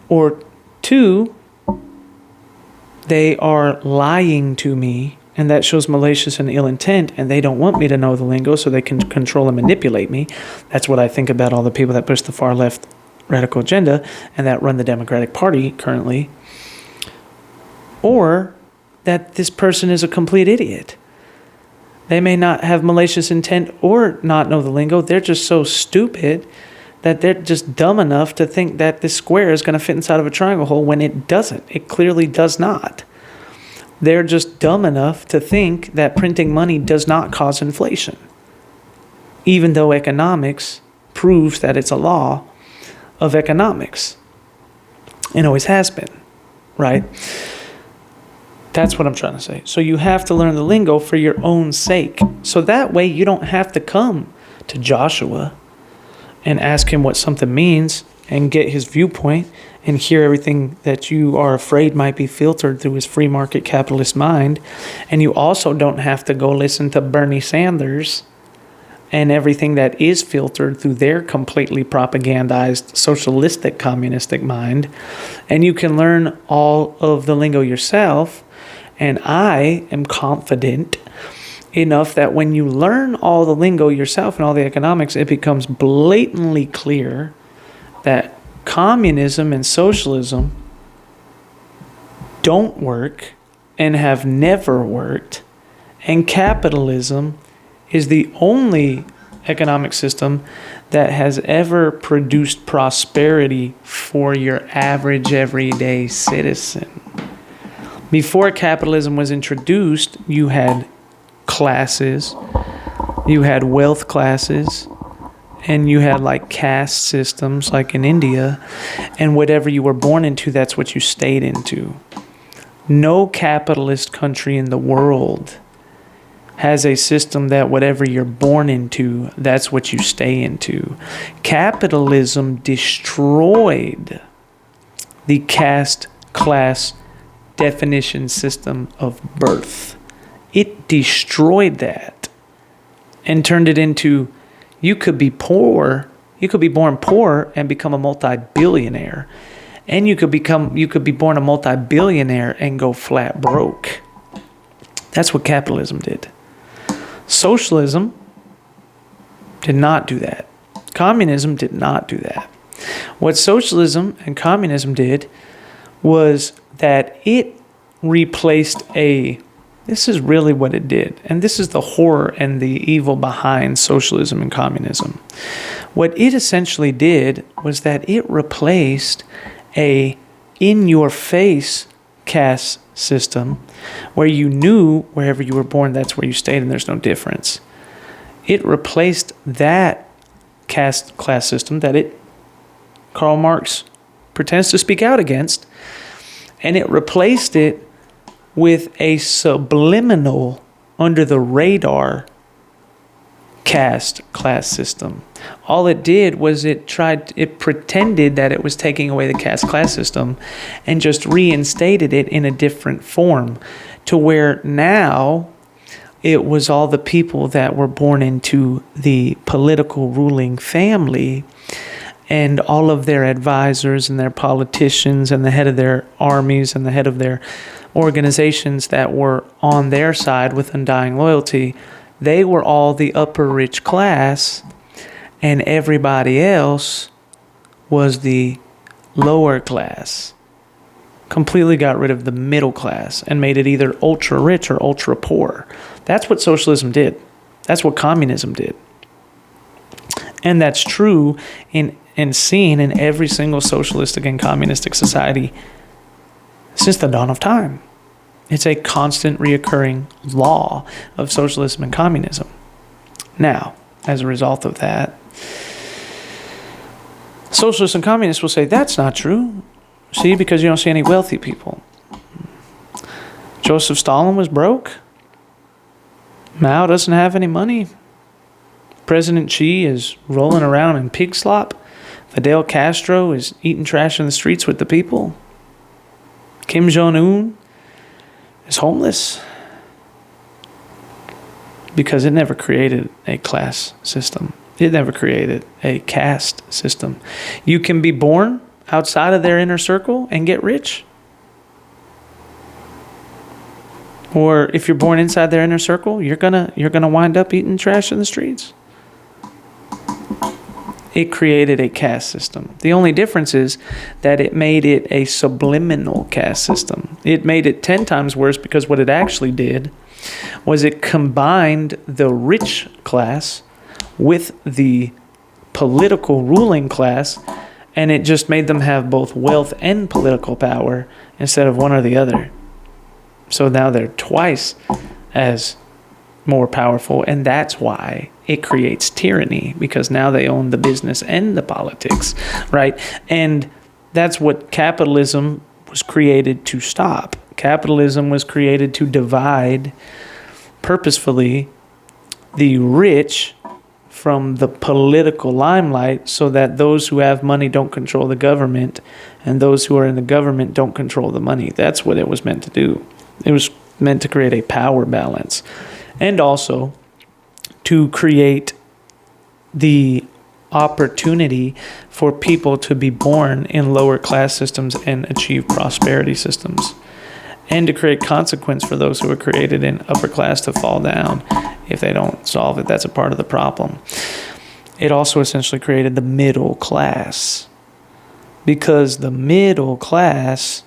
Or two, they are lying to me, and that shows malicious and ill intent, and they don't want me to know the lingo so they can control and manipulate me. That's what I think about all the people that push the far left radical agenda and that run the Democratic Party currently. Or that this person is a complete idiot. They may not have malicious intent or not know the lingo. They're just so stupid that they're just dumb enough to think that this square is going to fit inside of a triangle hole when it doesn't. It clearly does not. They're just dumb enough to think that printing money does not cause inflation, even though economics proves that it's a law of economics and always has been, right? That's what I'm trying to say. So you have to learn the lingo for your own sake. So that way you don't have to come to Joshua and ask him what something means and get his viewpoint and hear everything that you are afraid might be filtered through his free market capitalist mind. And you also don't have to go listen to Bernie Sanders and everything that is filtered through their completely propagandized socialistic communistic mind. And you can learn all of the lingo yourself. And I am confident enough that when you learn all the lingo yourself and all the economics, it becomes blatantly clear that communism and socialism don't work and have never worked, and capitalism is the only economic system that has ever produced prosperity for your average everyday citizen. Before capitalism was introduced, you had classes, you had wealth classes, and you had like caste systems like in India, and whatever you were born into, that's what you stayed into. No capitalist country in the world has a system that whatever you're born into, that's what you stay into. Capitalism destroyed the caste class definition system of birth. It destroyed that and turned it into, you could be poor, you could be born poor and become a multi-billionaire. And you could be born a multi-billionaire and go flat broke. That's what capitalism did. Socialism did not do that. Communism did not do that. What socialism and communism did was that it replaced this is really what it did. And this is the horror and the evil behind socialism and communism. What it essentially did was that it replaced a in-your-face caste system where you knew wherever you were born, that's where you stayed, and there's no difference. It replaced that caste class system that Karl Marx pretends to speak out against, and it replaced it with a subliminal, under the radar caste class system. All it did was it pretended that it was taking away the caste class system and just reinstated it in a different form, to where now it was all the people that were born into the political ruling family and all of their advisors and their politicians and the head of their armies and the head of their organizations that were on their side with undying loyalty. They were all the upper rich class, and everybody else was the lower class. Completely got rid of the middle class and made it either ultra rich or ultra poor. That's what socialism did. That's what communism did. And that's true and seen in every single socialistic and communistic society since the dawn of time. It's a constant reoccurring law of socialism and communism. Now, as a result of that, socialists and communists will say, that's not true. See, because you don't see any wealthy people. Joseph Stalin was broke. Mao doesn't have any money. President Xi is rolling around in pig slop. Fidel Castro is eating trash in the streets with the people. Kim Jong-un is homeless. Because it never created a class system. It never created a caste system. You can be born outside of their inner circle and get rich. Or if you're born inside their inner circle, you're gonna wind up eating trash in the streets. It created a caste system. The only difference is that it made it a subliminal caste system. It made it 10 times worse because what it actually did was it combined the rich class with the political ruling class, and it just made them have both wealth and political power instead of one or the other. So now they're twice as more powerful, and that's why it creates tyranny, because now they own the business and the politics, right? And that's what capitalism was created to stop. Capitalism was created to divide purposefully the rich from the political limelight so that those who have money don't control the government and those who are in the government don't control the money. That's what it was meant to do. It was meant to create a power balance and also to create the opportunity for people to be born in lower class systems and achieve prosperity systems. and to create consequence for those who are created in upper class to fall down if they don't solve it. That's a part of the problem. It also essentially created the middle class, because the middle class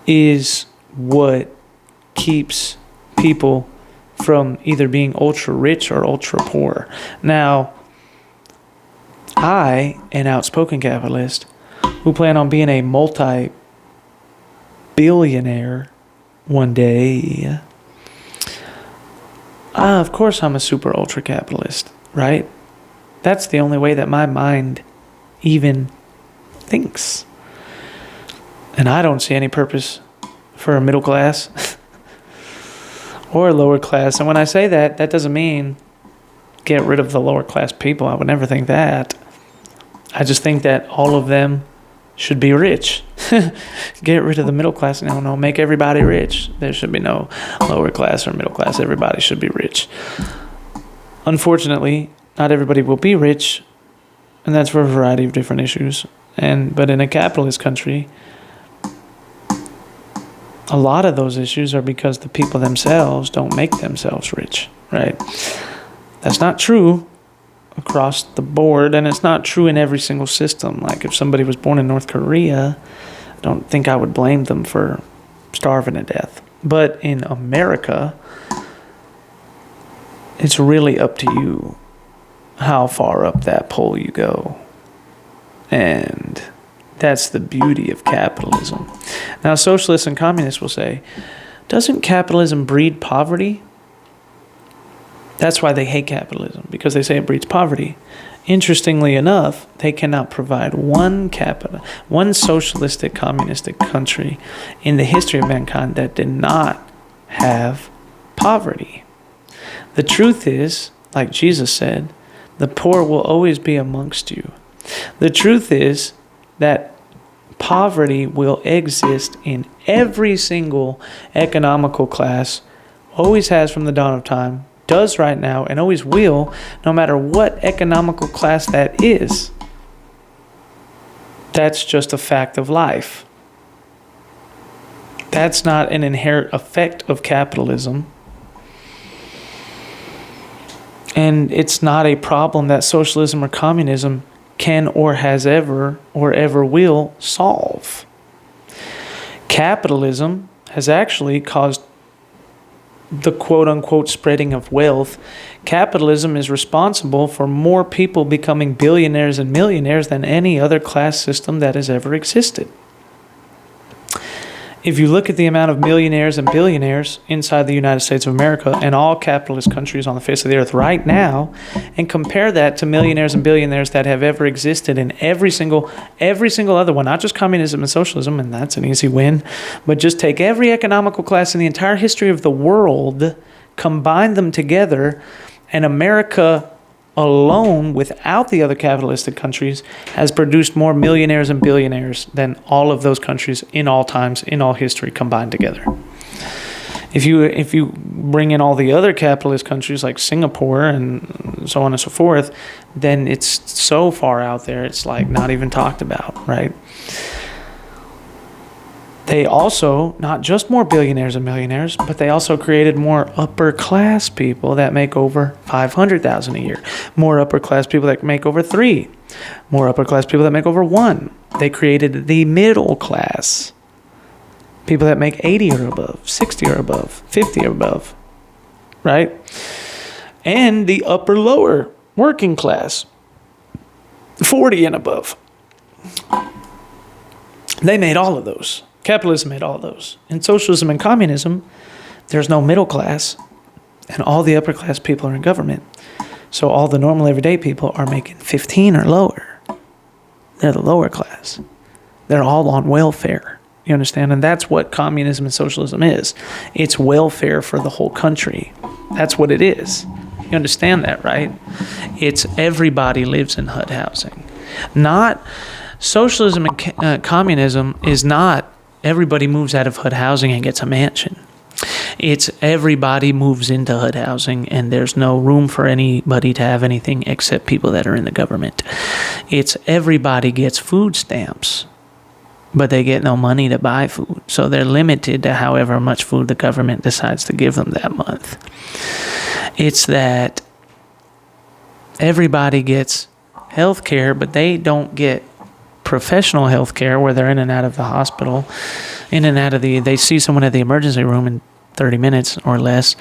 is what keeps people from either being ultra rich or ultra poor. Now, I, an outspoken capitalist who plan on being a multi-billionaire one day, of course I'm a super ultra capitalist, right? That's the only way that my mind even thinks. And I don't see any purpose for a middle class or a lower class. And when I say that, that doesn't mean get rid of the lower class people. I would never think that. I just think that all of them should be rich. Get rid of the middle class. No, make everybody rich. There should be no lower class or middle class. Everybody should be rich. Unfortunately, not everybody will be rich, and that's for a variety of different issues. But in a capitalist country, a lot of those issues are because the people themselves don't make themselves rich, right? That's not true across the board, and it's not true in every single system. Like if somebody was born in North Korea, I don't think I would blame them for starving to death. But in America, it's really up to you how far up that pole you go. And that's the beauty of capitalism. Now, socialists and communists will say, doesn't capitalism breed poverty? That's why they hate capitalism, because they say it breeds poverty. Interestingly enough, they cannot provide one socialistic, communistic country in the history of mankind that did not have poverty. The truth is, like Jesus said, the poor will always be amongst you. The truth is that poverty will exist in every single economical class, always has from the dawn of time, does right now, and always will, no matter what economical class that is. That's just a fact of life. That's not an inherent effect of capitalism. And it's not a problem that socialism or communism can or has ever or ever will solve. Capitalism has actually caused the quote-unquote spreading of wealth. Capitalism is responsible for more people becoming billionaires and millionaires than any other class system that has ever existed. If you look at the amount of millionaires and billionaires inside the United States of America and all capitalist countries on the face of the earth right now, and compare that to millionaires and billionaires that have ever existed in every single other one, not just communism and socialism, and that's an easy win, but just take every economical class in the entire history of the world, combine them together, and America alone, without the other capitalistic countries, has produced more millionaires and billionaires than all of those countries in all times, in all history combined together. If you bring in all the other capitalist countries like Singapore and so on and so forth, then it's so far out there, it's like not even talked about, right? They also, not just more billionaires and millionaires, but they also created more upper class people that make over $500,000 a year. More upper class people that make over $3. More upper class people that make over $1. They created the middle class. People that make 80 or above, 60 or above, 50 or above. Right? And the upper lower working class. 40 and above. They made all of those. Capitalism made all of those. In socialism and communism, there's no middle class, and all the upper class people are in government. So all the normal everyday people are making 15 or lower. They're the lower class. They're all on welfare. You understand? And that's what communism and socialism is. It's welfare for the whole country. That's what it is. You understand that, right? It's everybody lives in HUD housing. Not socialism and communism is not everybody moves out of HUD housing and gets a mansion. It's everybody moves into HUD housing and there's no room for anybody to have anything except people that are in the government. It's everybody gets food stamps. but they get no money to buy food. So they're limited to however much food the government decides to give them that month. It's that everybody gets health care, but they don't get professional health care where they're in and out of the hospital, they see someone at the emergency room in 30 minutes or less,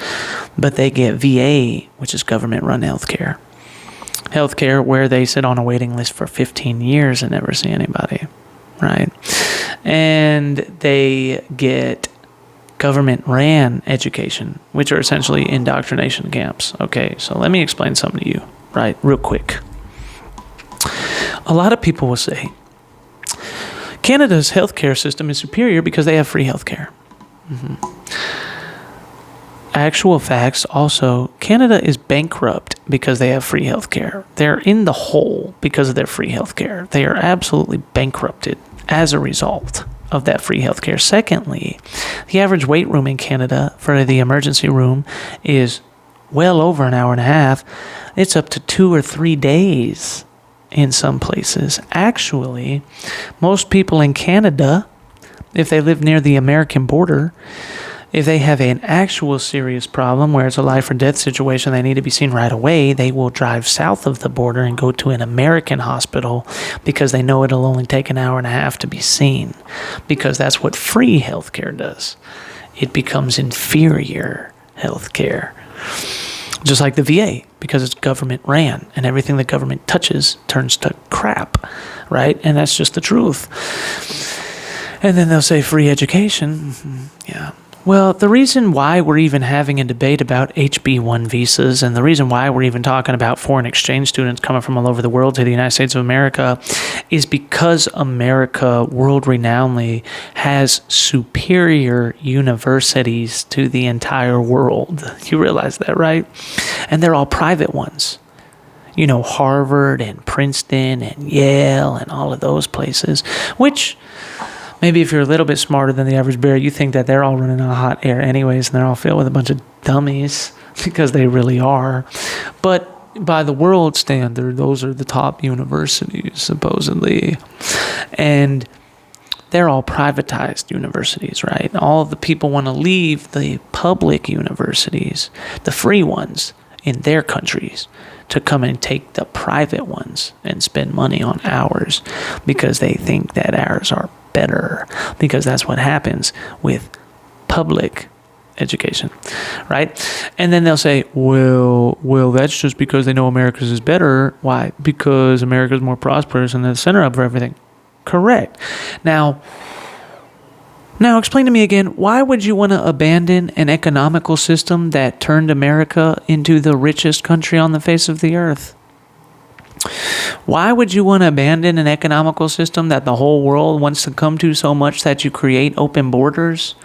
but they get VA, which is government-run health care. Health care where they sit on a waiting list for 15 years and never see anybody, right? And they get government-ran education, which are essentially indoctrination camps. Okay, so let me explain something to you, right, real quick. A lot of people will say, Canada's healthcare system is superior because they have free healthcare. Actual facts also, Canada is bankrupt because they have free healthcare. They're in the hole because of their free healthcare. They are absolutely bankrupted as a result of that free healthcare. Secondly, the average wait room in Canada for the emergency room is well over an hour and a half. It's up to 2 or 3 days in some places. Actually, most people in Canada, if they live near the American border, if they have an actual serious problem where it's a life or death situation, they need to be seen right away, they will drive south of the border and go to an American hospital because they know it'll only take an hour and a half to be seen, because that's what free healthcare does. It becomes inferior healthcare. Just like the VA, because it's government ran and everything the government touches turns to crap, right? And that's just the truth. And then they'll say free education. Yeah. Well, the reason why we're even having a debate about HB1 visas, and the reason why we're even talking about foreign exchange students coming from all over the world to the United States of America, is because America, world-renownedly, has superior universities to the entire world. You realize that, right? And they're all private ones. You know, Harvard and Princeton and Yale and all of those places, which... maybe if you're a little bit smarter than the average bear, you think that they're all running on hot air anyways, and they're all filled with a bunch of dummies, because they really are. But by the world standard, those are the top universities, supposedly. And they're all privatized universities, right? All the people want to leave the public universities, the free ones in their countries, to come and take the private ones and spend money on ours, because they think that ours are better, because that's what happens with public education, right? And then they'll say, well, that's just because they know America's is better. Why? Because America's more prosperous and the center of everything. Correct. Now explain to me again, why would you want to abandon an economical system that turned America into the richest country on the face of the earth? Why would you want to abandon an economical system that the whole world wants to come to so much that you create open borders,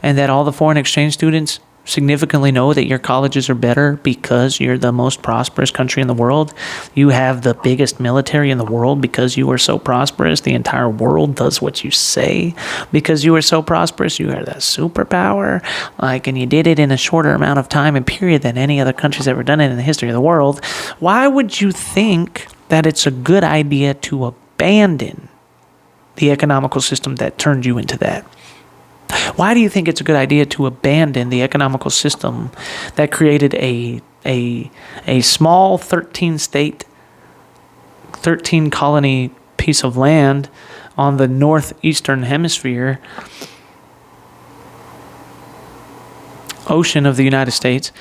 and that all the foreign exchange students significantly know that your colleges are better because you're the most prosperous country in the world? You have the biggest military in the world because you are so prosperous. The entire world does what you say because you are so prosperous. You are that superpower, and you did it in a shorter amount of time and period than any other country's ever done it in the history of the world. Why would you think that it's a good idea to abandon the economical system that turned you into that? Why do you think it's a good idea to abandon the economical system that created a small 13-state, 13-colony piece of land on the northeastern hemisphere ocean of the United States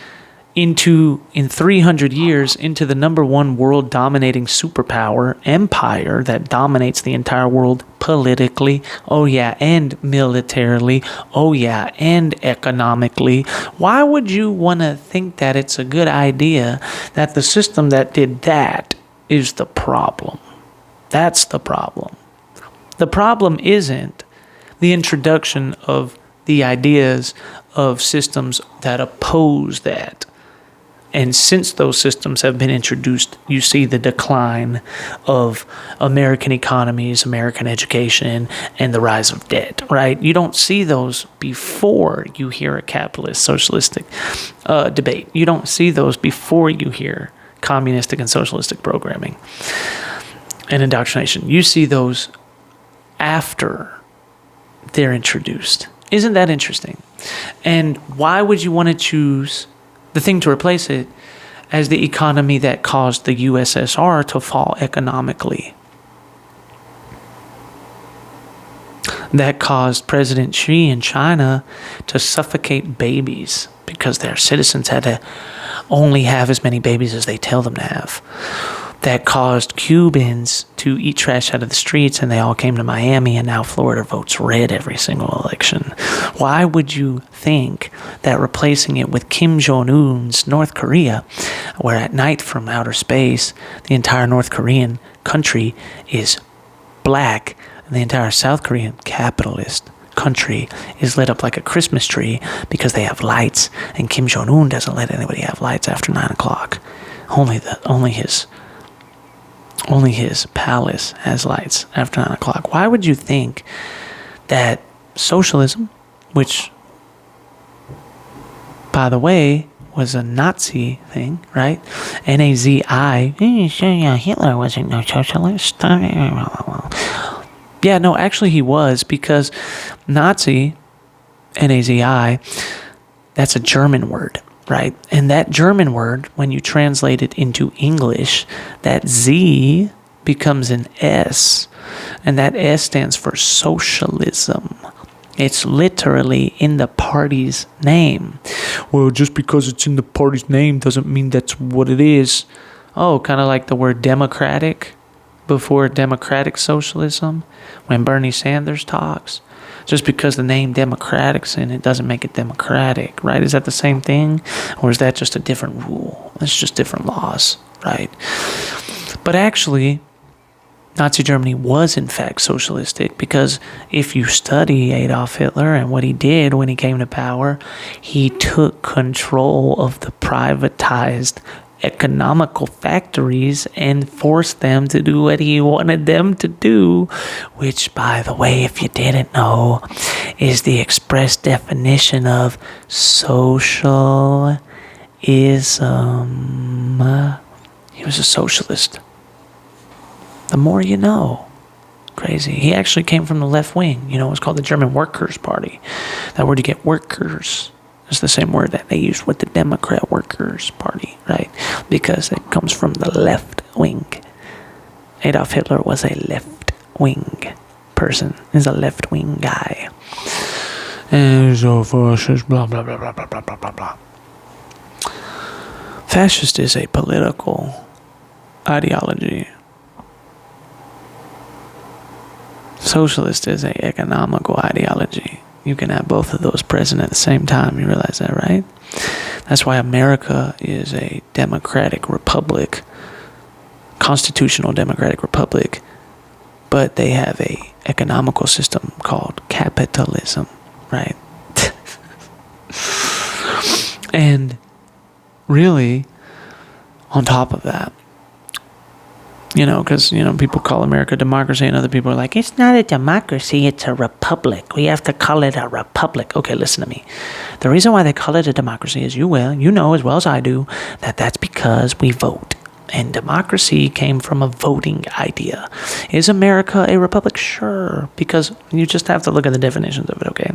in 300 years into the number one world dominating superpower empire that dominates the entire world politically, and militarily, and economically? Why would you want to think that it's a good idea that the system that did that is the problem? That's the problem. The problem isn't the introduction of the ideas of systems that oppose that. And since those systems have been introduced, you see the decline of American economies, American education, and the rise of debt, right? You don't see those before you hear a capitalist, socialistic debate. You don't see those before you hear communistic and socialistic programming and indoctrination. You see those after they're introduced. Isn't that interesting? And why would you want to choose the thing to replace it as the economy that caused the USSR to fall economically? That caused President Xi in China to suffocate babies because their citizens had to only have as many babies as they tell them to have. That caused Cubans to eat trash out of the streets, and they all came to Miami, and now Florida votes red every single election. Why would you think that replacing it with Kim Jong-un's North Korea, where at night from outer space, the entire North Korean country is black, and the entire South Korean capitalist country is lit up like a Christmas tree because they have lights, and Kim Jong-un doesn't let anybody have lights after 9 o'clock. Only his palace has lights after 9 o'clock. Why would you think that socialism, which, by the way, was a Nazi thing, right? Nazi. Hitler wasn't no socialist. Yeah, no, actually he was, because Nazi, Nazi, that's a German word, right? And that German word, when you translate it into English, that Z becomes an S, and that S stands for socialism. It's literally in the party's name. Well, just because it's in the party's name doesn't mean that's what it is. Oh, kind of like the word democratic before democratic socialism, when Bernie Sanders talks. Just because the name Democratic's in it doesn't make it democratic, right? Is that the same thing? Or is that just a different rule? It's just different laws, right? But actually, Nazi Germany was in fact socialistic, because if you study Adolf Hitler and what he did when he came to power, he took control of the privatized economical factories and forced them to do what he wanted them to do, which, by the way, if you didn't know, is the express definition of socialism. He was a socialist. The more you know. Crazy. He actually came from the left wing. You know, it's called the German Workers' Party. That word you get, workers. It's the same word that they used with the Democrat Workers' Party, right? Because it comes from the left wing. Adolf Hitler was a left wing person. He's a left wing guy. And so fascist, blah, blah, blah, blah, blah, blah, blah, blah, blah. Fascist is a political ideology. Socialist is an economical ideology. You can have both of those present at the same time. You realize that, right? That's why America is a democratic republic, constitutional democratic republic, but they have a economical system called capitalism, right? And really, on top of that, you know, because, you know, people call America a democracy, and other people are like, it's not a democracy, it's a republic. We have to call it a republic. Okay, listen to me. The reason why they call it a democracy is, you know as well as I do, that that's because we vote. And democracy came from a voting idea. Is America a republic? Sure, because you just have to look at the definitions of it, okay?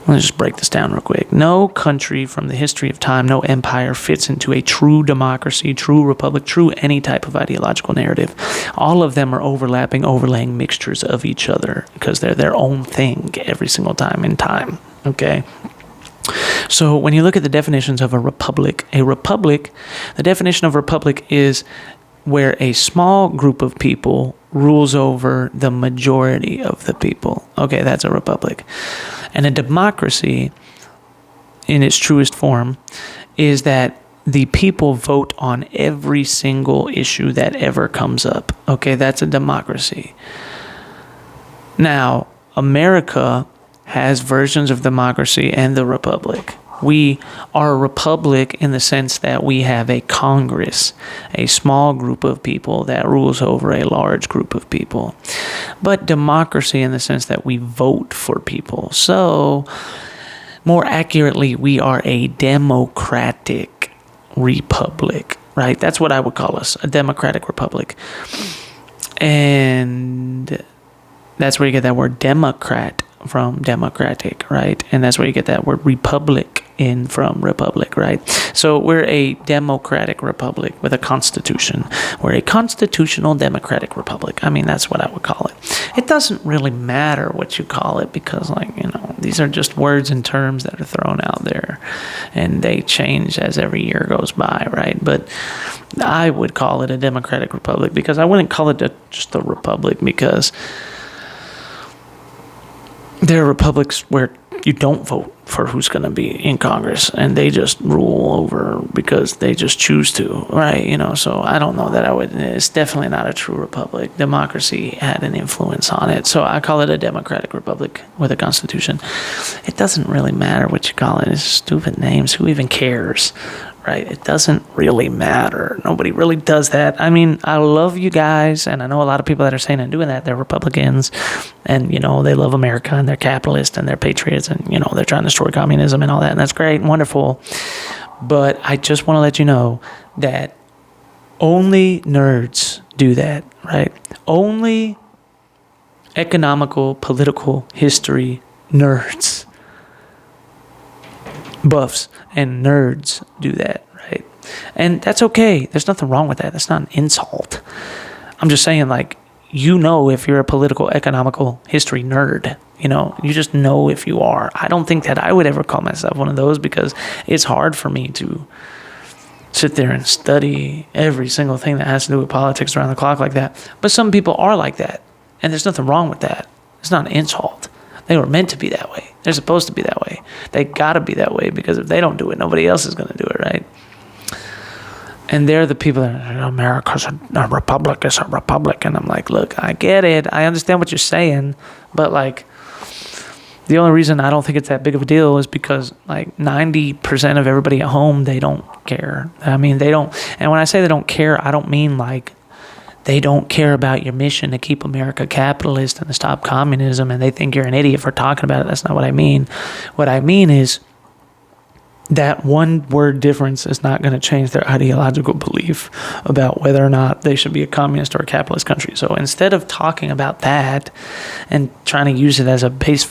Let's just break this down real quick. No country from the history of time, no empire fits into a true democracy, true republic, true any type of ideological narrative. All of them are overlaying mixtures of each other because they're their own thing every single time in time, okay? So when you look at the definitions of a republic, the definition of republic is where a small group of people rules over the majority of the people. Okay, that's a republic. And a democracy, in its truest form, is that the people vote on every single issue that ever comes up. Okay, that's a democracy. Now, America has versions of democracy and the republic. We are a republic in the sense that we have a Congress, a small group of people that rules over a large group of people. But democracy in the sense that we vote for people. So, more accurately, we are a democratic republic, right? That's what I would call us, a democratic republic. And that's where you get that word Democrat from democratic, right? And that's where you get that word republic in from republic, right? So we're a democratic republic with a constitution. We're a constitutional democratic republic. I mean, that's what I would call it. It doesn't really matter what you call it because, like, you know, these are just words and terms that are thrown out there and they change as every year goes by, right? But I would call it a democratic republic because I wouldn't call it just a republic because there are republics where you don't vote for who's going to be in Congress and they just rule over because they just choose to, right? You know, so I don't know that I would, it's definitely not a true republic. Democracy had an influence on it. So I call it a democratic republic with a constitution. It doesn't really matter what you call it. It's stupid names. Who even cares? Right? It doesn't really matter. Nobody really does that. I mean, I love you guys, and I know a lot of people that are saying and doing that. They're Republicans, and, you know, they love America, and they're capitalists, and they're patriots, and, you know, they're trying to destroy communism and all that, and that's great and wonderful. But I just want to let you know that only nerds do that, right? Only economical, political history nerds, buffs and nerds do that, right? And that's okay. There's nothing wrong with that. That's not an insult. I'm just saying, like, you know, if you're a political, economical history nerd, you know, you just know if you are. I don't think that I would ever call myself one of those because it's hard for me to sit there and study every single thing that has to do with politics around the clock like that. But some people are like that, and there's nothing wrong with that. It's not an insult. They were meant to be that way. They're supposed to be that way. They got to be that way because if they don't do it, nobody else is going to do it, right? And they're the people that are, America's a republic, it's a republic. And I'm like, look, I get it. I understand what you're saying. But, like, the only reason I don't think it's that big of a deal is because, like, 90% of everybody at home, they don't care. I mean, they don't. And when I say they don't care, I don't mean, like, they don't care about your mission to keep America capitalist and to stop communism, and they think you're an idiot for talking about it. That's not what I mean. What I mean is that one word difference is not going to change their ideological belief about whether or not they should be a communist or a capitalist country. So instead of talking about that and trying to use it as a base